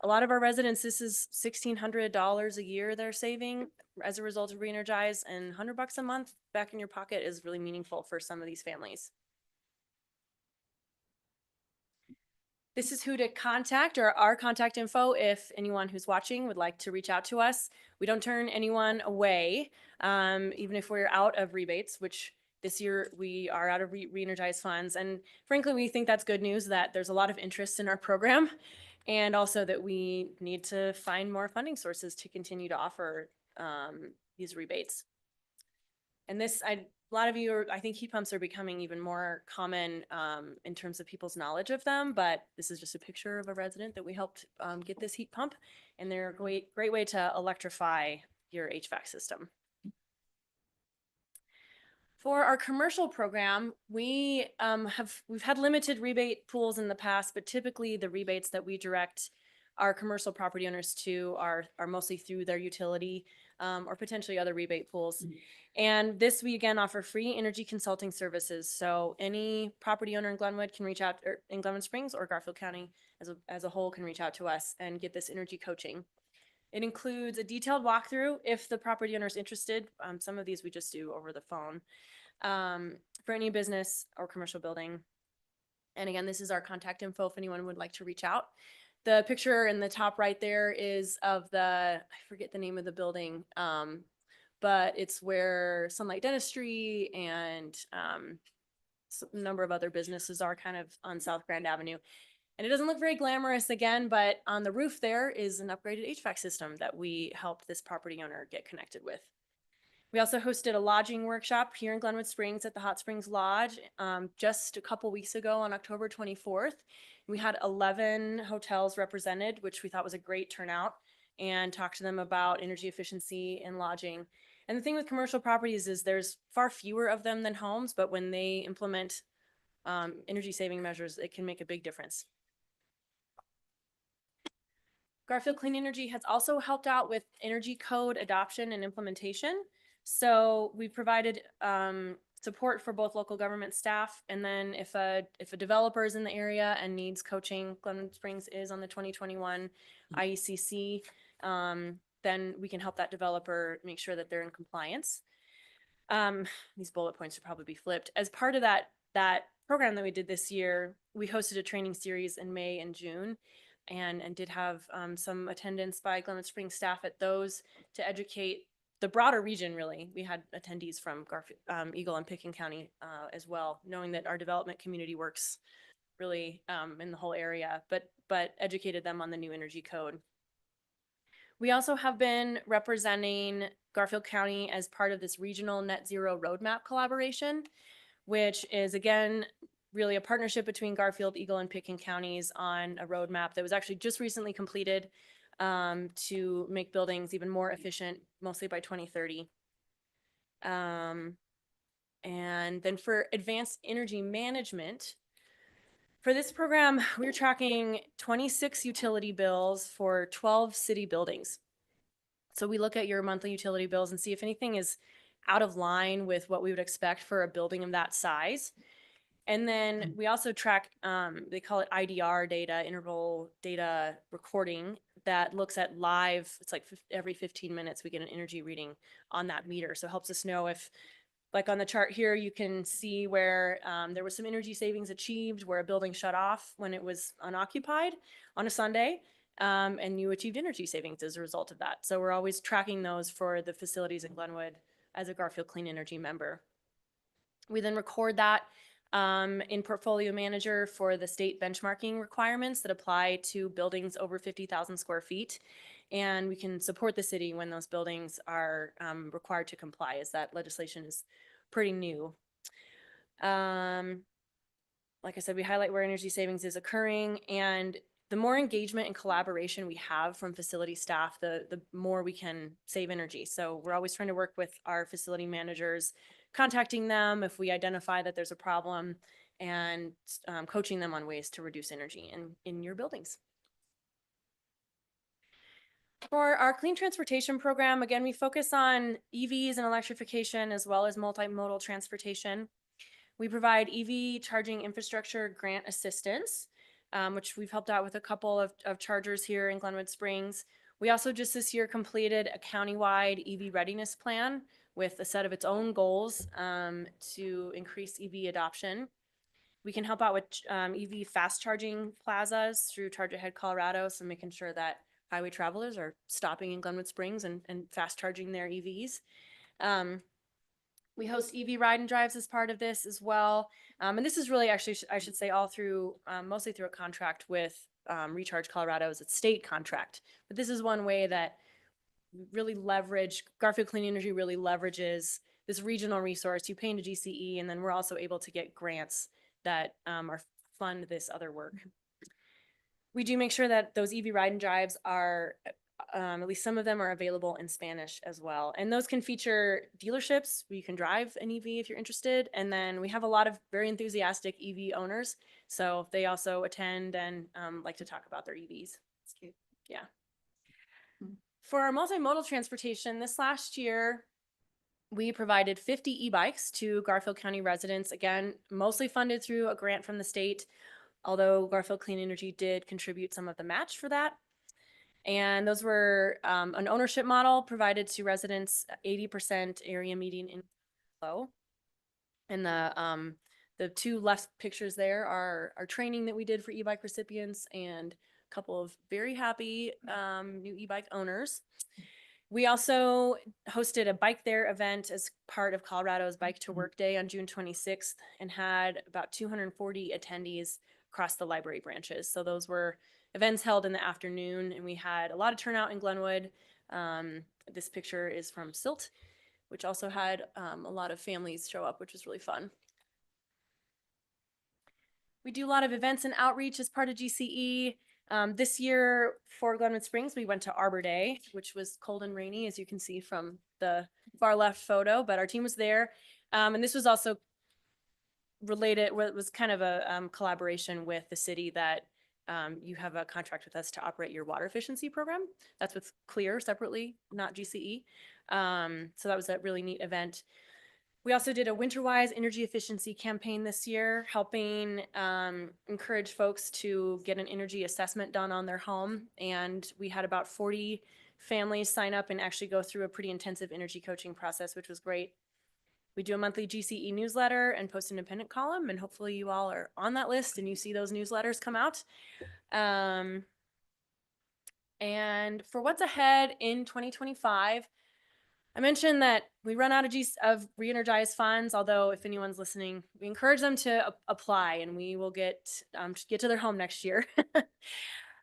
a lot of our residents, this is $1,600 a year they're saving as a result of Reenergize, and $100 a month back in your pocket is really meaningful for some of these families. This is who to contact, or our contact info if anyone who's watching would like to reach out to us. We don't turn anyone away, even if we're out of rebates, which this year we are out of Reenergize funds. And frankly, we think that's good news that there's a lot of interest in our program, and also that we need to find more funding sources to continue to offer these rebates. And this, a lot of you are, I think heat pumps are becoming even more common in terms of people's knowledge of them, but this is just a picture of a resident that we helped get this heat pump, and they're a great way to electrify your HVAC system. For our commercial program, we've had limited rebate pools in the past, but typically the rebates that we direct our commercial property owners to are mostly through their utility or potentially other rebate pools. And this, we again offer free energy consulting services. So any property owner in Glenwood can reach out, or in Glenwood Springs or Garfield County as a whole can reach out to us and get this energy coaching. It includes a detailed walkthrough if the property owner is interested. Some of these we just do over the phone for any business or commercial building. And again, this is our contact info if anyone would like to reach out. The picture in the top right there is of I forget the name of the building, but it's where Sunlight Dentistry and a number of other businesses are kind of on South Grand Avenue. And it doesn't look very glamorous again, but on the roof there is an upgraded HVAC system that we helped this property owner get connected with. We also hosted a lodging workshop here in Glenwood Springs at the Hot Springs Lodge just a couple weeks ago on October 24th. We had 11 hotels represented, which we thought was a great turnout, and talked to them about energy efficiency and lodging. And the thing with commercial properties is there's far fewer of them than homes, but when they implement energy saving measures, it can make a big difference. Garfield Clean Energy has also helped out with energy code adoption and implementation. So we provided support for both local government staff, and then if a developer is in the area and needs coaching, Glenwood Springs is on the 2021 IECC, then we can help that developer make sure that they're in compliance. These bullet points should probably be flipped. As part of that program that we did this year, we hosted a training series in May and June, and did have some attendance by Glenwood Springs staff at those to educate the broader region. Really, we had attendees from Eagle and Pickens County as well, knowing that our development community works really in the whole area, but educated them on the new energy code. We also have been representing Garfield County as part of this regional net zero roadmap collaboration, which is again really a partnership between Garfield, Eagle, and Pickens counties on a roadmap that was actually just recently completed to make buildings even more efficient, mostly by 2030. And then for advanced energy management, for this program, we're tracking 26 utility bills for 12 city buildings. So we look at your monthly utility bills and see if anything is out of line with what we would expect for a building of that size. And then we also track, they call it IDR data, interval data recording, that looks at live, it's like every 15 minutes we get an energy reading on that meter. So it helps us know if, like on the chart here, you can see where there was some energy savings achieved, where a building shut off when it was unoccupied on a Sunday, and you achieved energy savings as a result of that. So we're always tracking those for the facilities in Glenwood as a Garfield Clean Energy member. We then record that in Portfolio Manager for the state benchmarking requirements that apply to buildings over 50,000 square feet. And we can support the city when those buildings are required to comply, as that legislation is pretty new. Like I said, we highlight where energy savings is occurring, and the more engagement and collaboration we have from facility staff, the more we can save energy. So we're always trying to work with our facility managers, contacting them if we identify that there's a problem, and coaching them on ways to reduce energy in your buildings. For our clean transportation program, again, we focus on EVs and electrification as well as multimodal transportation. We provide EV charging infrastructure grant assistance, which we've helped out with a couple of chargers here in Glenwood Springs. We also just this year completed a countywide EV readiness plan with a set of its own goals to increase EV adoption. We can help out with EV fast charging plazas through Charge Ahead Colorado, so making sure that highway travelers are stopping in Glenwood Springs and fast charging their EVs. We host EV ride and drives as part of this as well. And this is really actually, I should say, all through, mostly through a contract with Recharge Colorado as a state contract. But this is one way that really Garfield Clean Energy really leverages this regional resource. You pay into GCE, and then we're also able to get grants that fund this other work. We do make sure that those EV ride and drives are, at least some of them are available in Spanish as well. And those can feature dealerships where you can drive an EV if you're interested. And then we have a lot of very enthusiastic EV owners. So they also attend and like to talk about their EVs. It's cute. Yeah. For our multimodal transportation, this last year, we provided 50 e-bikes to Garfield County residents, again, mostly funded through a grant from the state, although Garfield Clean Energy did contribute some of the match for that. And those were an ownership model provided to residents, 80% area median inflow. And the two left pictures there are our training that we did for e-bike recipients and a couple of very happy new e-bike owners. We also hosted a Bike There event as part of Colorado's Bike to Work Day on June 26th and had about 240 attendees across the library branches. So those were events held in the afternoon, and we had a lot of turnout in Glenwood. This picture is from Silt, which also had a lot of families show up, which was really fun. We do a lot of events and outreach as part of GCE. This year for Glenwood Springs, we went to Arbor Day, which was cold and rainy, as you can see from the far left photo, but our team was there. And this was also related, was kind of a collaboration with the city that you have a contract with us to operate your water efficiency program. That's with Clear separately, not GCE. So that was a really neat event. We also did a Winterwise energy efficiency campaign this year, helping encourage folks to get an energy assessment done on their home. And we had about 40 families sign up and actually go through a pretty intensive energy coaching process, which was great. We do a monthly GCE newsletter and post independent column, and hopefully you all are on that list and you see those newsletters come out. And for what's ahead in 2025, I mentioned that we run out of re-energized funds, although if anyone's listening, we encourage them to apply and we will get to their home next year.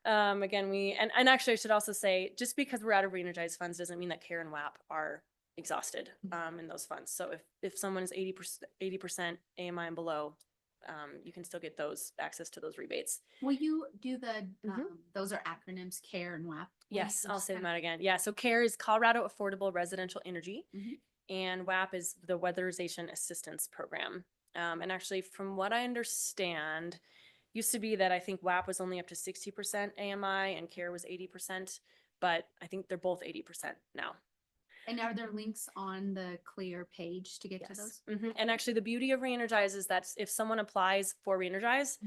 Again, and actually I should also say, just because we're out of re-energized funds doesn't mean that CARE and WAP are exhausted in those funds. So if someone is 80% AMI and below, you can still get those access to those rebates. Will you do the, those are acronyms, CARE and WAP? Yes, I'll say that again. Yeah, so CARE is Colorado Affordable Residential Energy, and WAP is the Weatherization Assistance Program. And actually, from what I understand, used to be that I think WAP was only up to 60% AMI and CARE was 80%, but I think they're both 80% now. And are there links on the Clear page to get to those? And actually, the beauty of Reenergize is that if someone applies for Reenergize,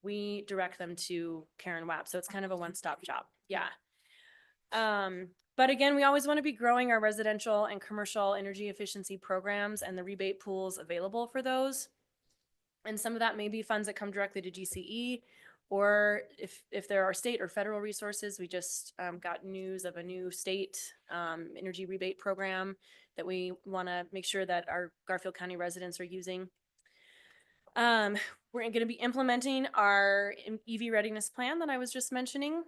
we direct them to CARE and WAP. So it's kind of a one-stop shop. Yeah. But again, we always want to be growing our residential and commercial energy efficiency programs and the rebate pools available for those. And some of that may be funds that come directly to GCE, or if there are state or federal resources. We just got news of a new state energy rebate program that we want to make sure that our Garfield County residents are using. We're going to be implementing our EV readiness plan that I was just mentioning.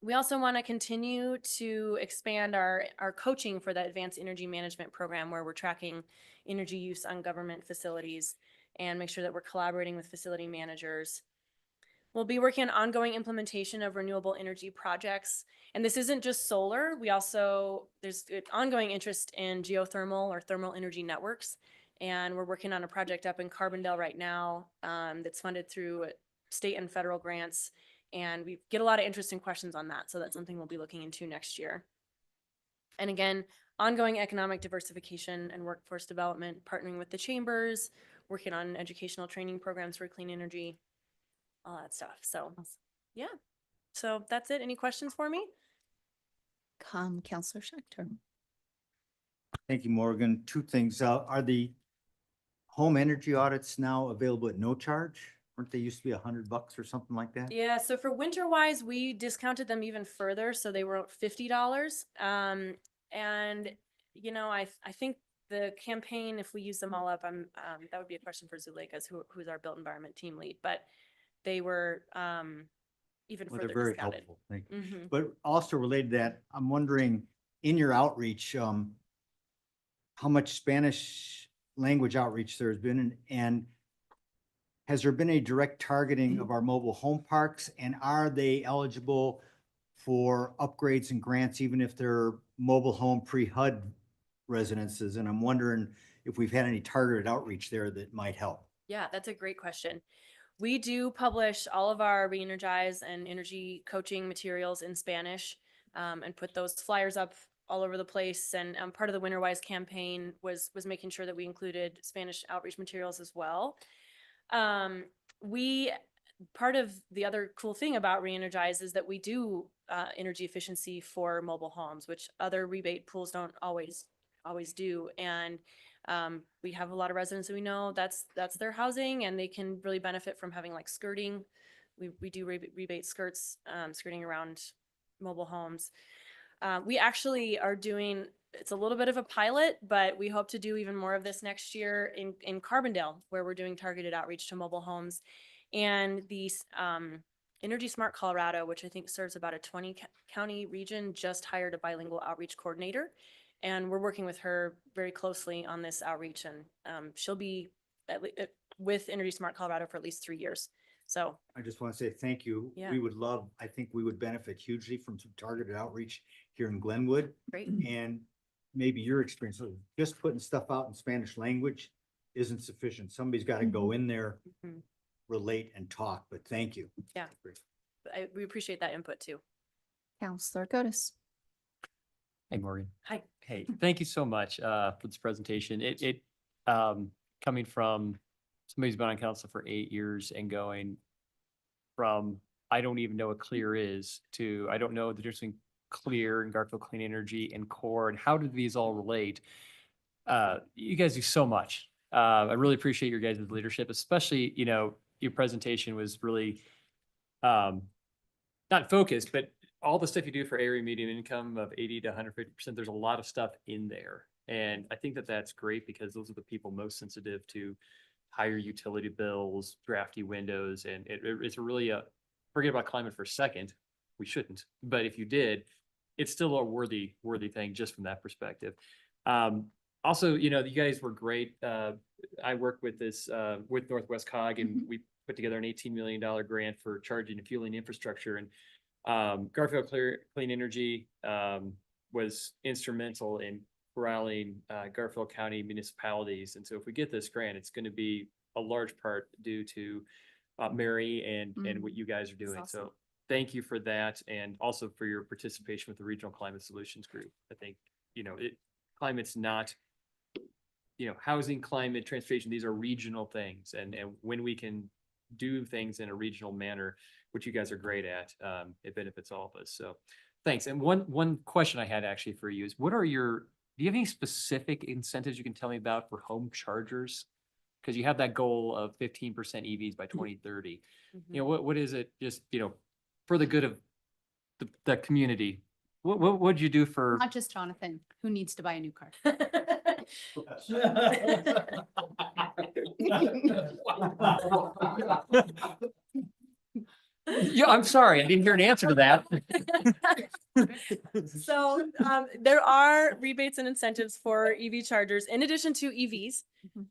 We also want to continue to expand our coaching for the Advanced Energy Management Program, where we're tracking energy use on government facilities and make sure that we're collaborating with facility managers. We'll be working on ongoing implementation of renewable energy projects. And this isn't just solar. We also, there's ongoing interest in geothermal or thermal energy networks. And we're working on a project up in Carbondale right now that's funded through state and federal grants. And we get a lot of interest and questions on that. So that's something we'll be looking into next year. And again, ongoing economic diversification and workforce development, partnering with the chambers, working on educational training programs for clean energy, all that stuff. So, yeah. So that's it. Any questions for me? Counselor Schechter. Thank you, Morgan. Two things. Are the home energy audits now available at no charge? Weren't they used to be $100 or something like that? Yeah, so for winter wise, we discounted them even further, so they were $50. And you know, I think the campaign, if we use them all up, that would be a question for Zuleika's, who's our built environment team lead, but they were even Well, further they're very discounted. helpful. Thank you. Mhm. But also related to that, I'm wondering, in your outreach, how much Spanish language outreach there has been, and has there been a direct targeting of our mobile home parks, and are they eligible for upgrades and grants, even if they're mobile home pre-HUD residences? And I'm wondering if we've had any targeted outreach there that might help. Yeah, that's a great question. We do publish all of our re-energize and energy coaching materials in Spanish and put those flyers up all over the place. And part of the Winterwise campaign was making sure that we included Spanish outreach materials as well. Part of the other cool thing about re-energize is that we do energy efficiency for mobile homes, which other rebate pools don't always do. And we have a lot of residents that we know that's their housing, and they can really benefit from having like skirting. We do rebate skirts, skirting around mobile homes. We actually are doing, it's a little bit of a pilot, but we hope to do even more of this next year in Carbondale, where we're doing targeted outreach to mobile homes. And the Energy Smart Colorado, which I think serves about a 20 county region, just hired a bilingual outreach coordinator. And we're working with her very closely on this outreach, and she'll be with Energy Smart Colorado for at least 3 years. So I just want to say thank you. Yeah. We would love, I think we would benefit hugely from some targeted outreach here in Glenwood. Great. And maybe your experience, so just putting stuff out in Spanish language isn't sufficient. Somebody's got to go in there, Mhm. relate and talk, but thank you. Yeah, we appreciate that input too. Counselor Gotis. Hey, Morgan. Hi. Hey, thank you so much for this presentation. It coming from somebody who's been on council for 8 years and going from, I don't even know what CLEAR is, to I don't know the difference between CLEAR and Garfield Clean Energy and CORE, and how do these all relate? You guys do so much. I really appreciate your guys' leadership, especially, you know, your presentation was really not focused, but all the stuff you do for area median income of 80 to 150%, there's a lot of stuff in there. And I think that that's great because those are the people most sensitive to higher utility bills, drafty windows, and it's really forget about climate for a second. We shouldn't, but if you did, it's still a worthy thing just from that perspective. Also, you know, you guys were great. I worked with this with Northwest Cog, and we put together an $18 million grant for charging and fueling infrastructure. And Garfield Clean Energy was instrumental in corralling Garfield County municipalities. And so if we get this grant, it's going to be a large part due to Mary and what you guys are doing. Awesome. So thank you for that, and also for your participation with the Regional Climate Solutions Group. I think, you know, climate's not, you know, housing, climate, transportation, these are regional things. And when we can do things in a regional manner, which you guys are great at, it benefits all of us. So thanks. And one question I had actually for you is, do you have any specific incentives you can tell me about for home chargers? Because you have that goal of 15% EVs by 2030. You know, what is it, just, you know, for the good of the community? What would you do for? Not just Jonathan, who needs to buy a new car. Yeah, I'm sorry, I didn't hear an answer to that. So there are rebates and incentives for EV chargers in addition to EVs.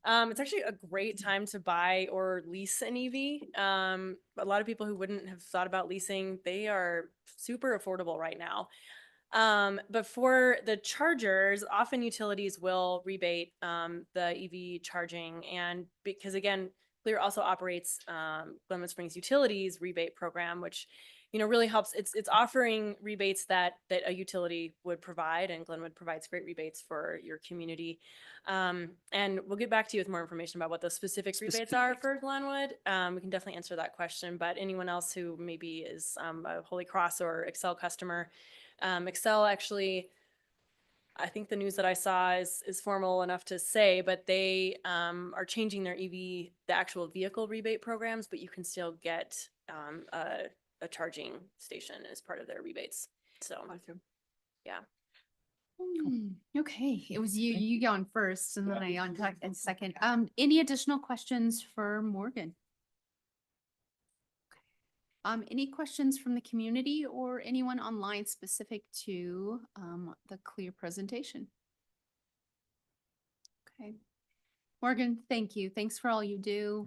It's actually a great time to buy or lease an EV. A lot of people who wouldn't have thought about leasing, they are super affordable right now. But for the chargers, often utilities will rebate the EV charging, and because again, Clear also operates Glenwood Springs Utilities rebate program, which really helps. It's offering rebates that a utility would provide, and Glenwood provides great rebates for your community. And we'll get back to you with more information about what those specific rebates are for Glenwood. We can definitely answer that question, but anyone else who maybe is a Holy Cross or Excel customer, Excel actually, I think the news that I saw is formal enough to say, but they are changing their the actual vehicle rebate programs, but you can still get a charging station as part of their rebates. So, yeah. Okay, it was you gone first and then I on in second. Any additional questions for Morgan? Any questions from the community or anyone online specific to the Clear presentation? Okay. Morgan, thank you. Thanks for all you do.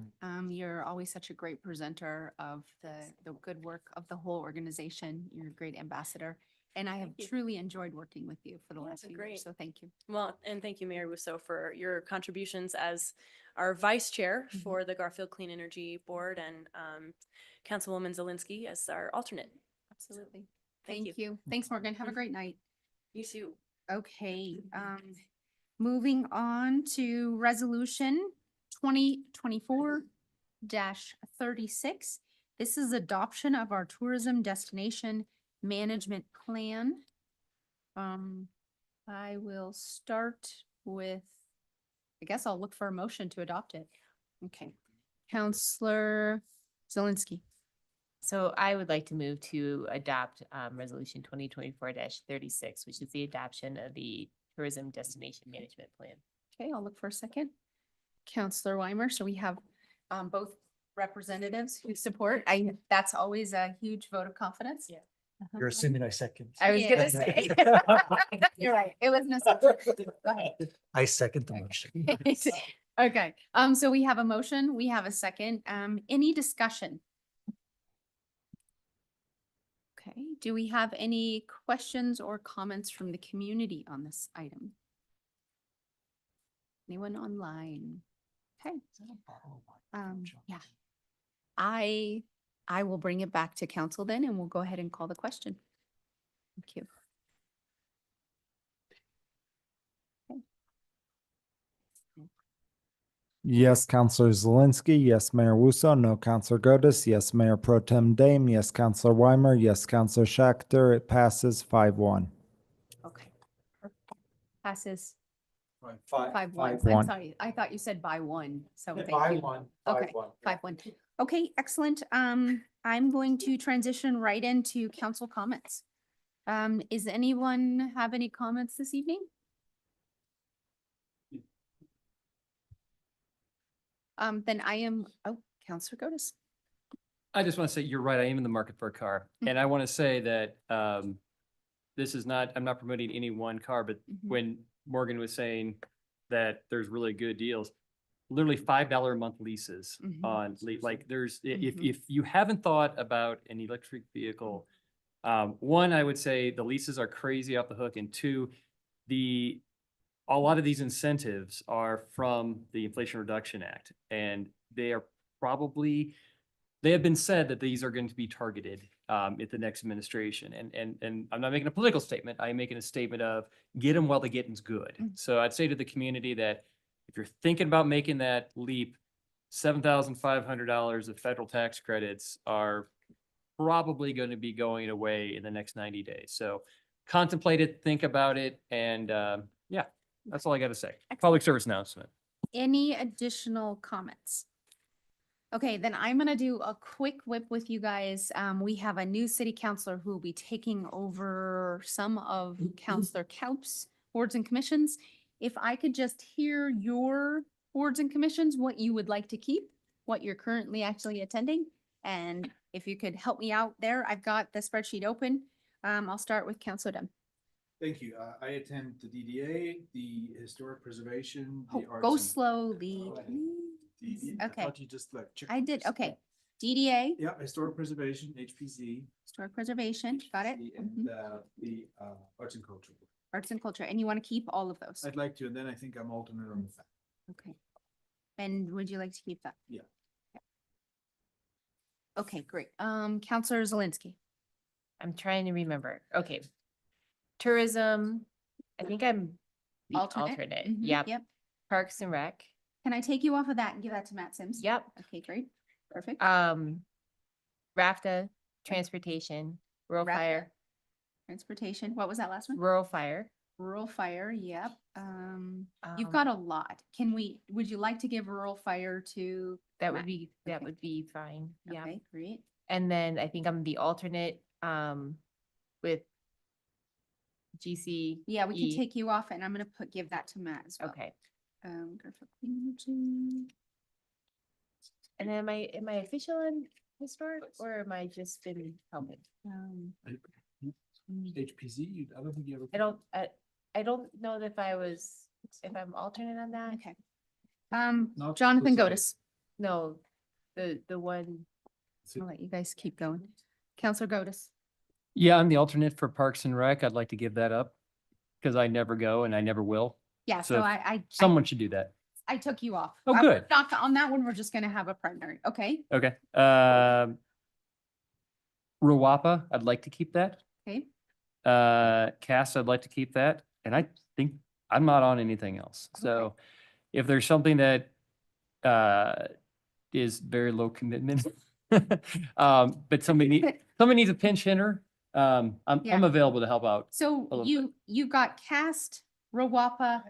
You're always such a great presenter of the good work of the whole organization. You're a great ambassador. And I have truly enjoyed working with you for the last few years, so thank you. Well, and thank you, Mayor Russo, for your contributions as our vice chair for the Garfield Clean Energy Board, and Councilwoman Zelinski as our alternate. Absolutely. Thank you. Thanks, Morgan. Have a great night. You too. Okay, moving on to resolution 2024-36. This is adoption of our tourism destination management plan. I will start with, I guess I'll look for a motion to adopt it. Okay. Counselor Zelinski. So I would like to move to adopt resolution 2024-36, which is the adoption of the tourism destination management plan. Okay, I'll look for a second. Counselor Weimer. So we have both representatives who support. That's always a huge vote of confidence. Yeah. You're assuming I second. I was gonna say. You're right. It was necessary. Go ahead. I second the motion. Okay, so we have a motion, we have a second. Any discussion? Okay, do we have any questions or comments from the community on this item? Anyone online? Okay. Yeah. I will bring it back to council then, and we'll go ahead and call the question. Thank you. Yes, Counselor Zelinski. Yes, Mayor Wusso. No, Counselor Godus. Yes, Mayor Pro Tem Dame. Yes, Counselor Weimer. Yes, Counselor Schachter. It passes 5-1. Okay. Passes. 5-1. 5-1. I'm sorry. I thought you said by one. So thank you. 5-1. Okay, 5-1. Okay, excellent. I'm going to transition right into council comments. Is anyone have any comments this evening? Then I am, Counselor Godus. I just want to say, you're right, I am in the market for a car. And I want to say that this is not, I'm not promoting any one car, but when Morgan was saying that there's really good deals, literally $5 a month leases on, like there's, if you haven't thought about an electric vehicle, one, I would say the leases are crazy off the hook, and two, a lot of these incentives are from the Inflation Reduction Act, and they are probably, they have been said that these are going to be targeted at the next administration. And I'm not making a political statement. I'm making a statement of get them while the getting's good. So I'd say to the community that if you're thinking about making that leap, $7,500 of federal tax credits are probably going to be going away in the next 90 days. So contemplate it, think about it, and yeah, that's all I got to say. Public service announcement. Any additional comments? Okay, then I'm gonna do a quick whip with you guys. We have a new city councilor who will be taking over some of Counselor Kaup's boards and commissions. If I could just hear your boards and commissions, what you would like to keep, what you're currently actually attending, and if you could help me out there, I've got the spreadsheet open. I'll start with Counselor Dem. Thank you. I attend the DDA, the Historic Preservation, Oh, the Arts. go and- slowly, I please. Okay, thought you just like. checked I did, this. okay. DDA, Yeah, Historic Preservation, HPZ. Historic Preservation, got it? And Mhm. the Arts and Culture. Arts and Culture, and you want to keep all of those? I'd like to, and then I think I'm alternate on the fact. Okay. And would you like to keep that? Yeah. Okay, great. Counselor Zelinski. I'm trying to remember. Okay. Tourism, I think I'm the alternate. Mhm, Yep. Yep. Parks and Rec. Can I take you off of that and give that to Matt Sims? Yep. Okay, great. Perfect. RAFTA, transportation, rural RAFTA. fire, Transportation. What was that last one? rural fire. Rural fire, yep. You've got a lot. Would you like to give rural fire to? That Matt? would be fine. Yeah. Okay, great. And then I think I'm the alternate, with GC. Yeah, we can take you off and I'm gonna give that to Matt as well. Okay. Garfield Community. And then am I official on historic or am I just been helping? HPZ, I don't think you ever. I don't know if if I'm alternate on that. Okay. No, Jonathan sorry. Godus. No, the one, I'll let you guys keep going. Counselor Godus. Yeah, I'm the alternate for Parks and Rec. I'd like to give that up because I never go and I never will. Yeah, So so I Someone should do that. I took you off. Oh, We're good. Not on that one, we're just gonna have a primary, okay? Okay. Ruwapa, I'd like to keep that. Okay, Cass, I'd like to keep that. And I think I'm not on anything else. So if there's something that is very low commitment, but somebody needs a pinch hitter, I'm Yeah. available to help out. so little you got Cast, Rawapa.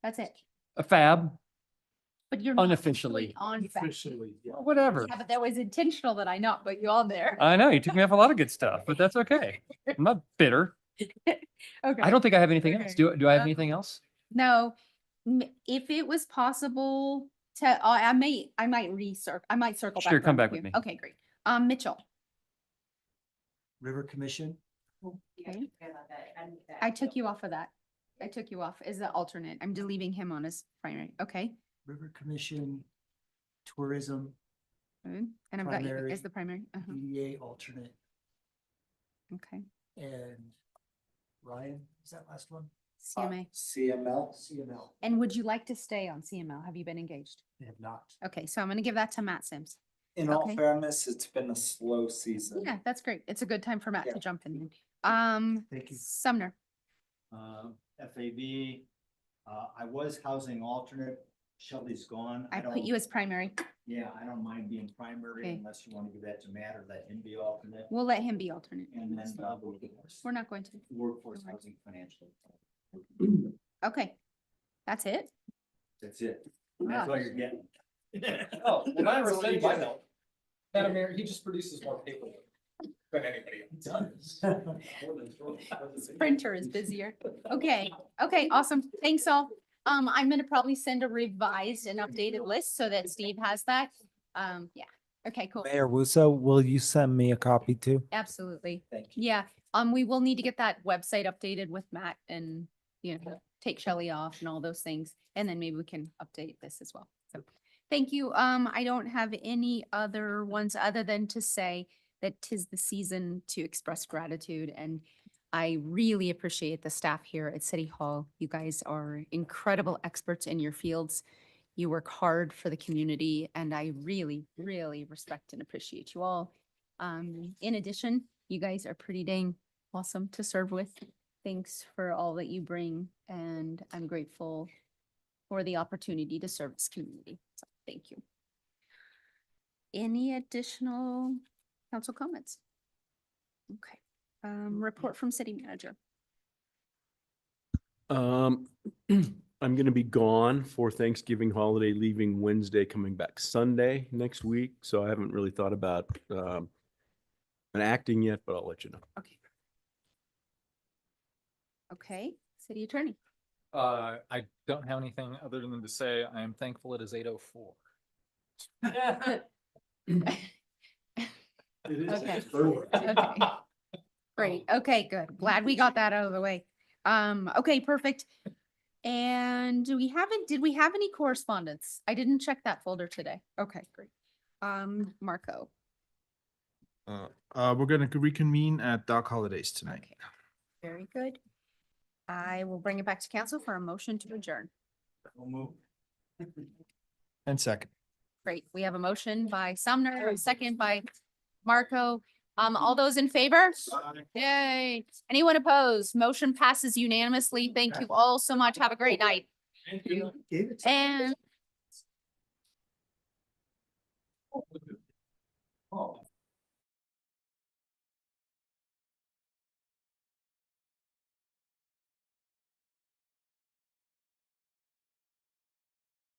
That's it, A fab, but you're not unofficially. on fact. Officially, yeah. Whatever. Yeah, but that was intentional that I not put you on there. I know, you took me off a lot of good stuff, but that's okay. I'm not bitter. Okay. I don't think I have anything else. Okay. Do I have anything else? No, if it was possible to, I might I might circle back. Sure, come around back to with you. me. Okay, great. Mitchell. River Commission, Okay. I took you off of that. I took you off as the alternate. I'm deleting him on his primary. Okay. River Commission, Tourism, Good. And I've got you Primary. as the primary. Uh-huh. DDA alternate, Okay. and Ryan, is that last one? CMA. CML. And would you like to stay on CML? Have you been engaged? They have not. Okay, so I'm gonna give that to Matt Sims. In all Okay. fairness, it's been a slow season. Yeah, that's great. It's a good time for Matt to Yeah. jump in. Thank you. Sumner. FAB, I was housing alternate. Shelley's gone. I put don't- you as primary. Yeah, I don't mind being primary Okay. unless you want to give that to Matt or let him be alternate. We'll let him be alternate. And then We're not going to. workforce housing financial. Okay. That's it? That's it. Wow. That's all you're getting. Oh, well, mine was sent by mail. Madam Mayor, he just produces more paper than anybody else. Printer is busier. Okay, okay, awesome. Thanks all. I'm gonna probably send a revised and updated list so that Steve has that. Yeah, okay, cool. Mayor Wusso, will you send me a copy too? Absolutely. Thank Yeah, we will need to get that website updated with Matt and, take Shelley off and all those things. And then maybe we can update this as well. So, thank you. I don't have any other ones other than to say that 'tis the season to express gratitude, and I really appreciate the staff here at City Hall. You guys are incredible experts in your fields. You work hard for the community, and I really, really respect and appreciate you all. In addition, you guys are pretty dang awesome to serve with. Thanks for all that you bring, and I'm grateful for the opportunity to serve this community. So, thank you. Any additional council comments? Okay, report from city manager. I'm gonna be gone for Thanksgiving holiday, leaving Wednesday, coming back Sunday next week. So I haven't really thought about an acting yet, but I'll let you know. Okay. Okay, city attorney. I don't have anything other than to say I am thankful it is 8:04. It is. Okay. Forward. Okay. Great. Okay, good. Glad we got that out of the way. Okay, perfect. And did we have any correspondence? I didn't check that folder today. Okay, great. Marco. We're gonna reconvene at Doc Holidays tonight. Okay, very good. I will bring it back to council for a motion to adjourn. And second. Great. We have a motion by Sumner, a second by Marco. All those in favor? Yay. Anyone opposed? Motion passes unanimously. Thank you all so much. Have a great night. Thank you. And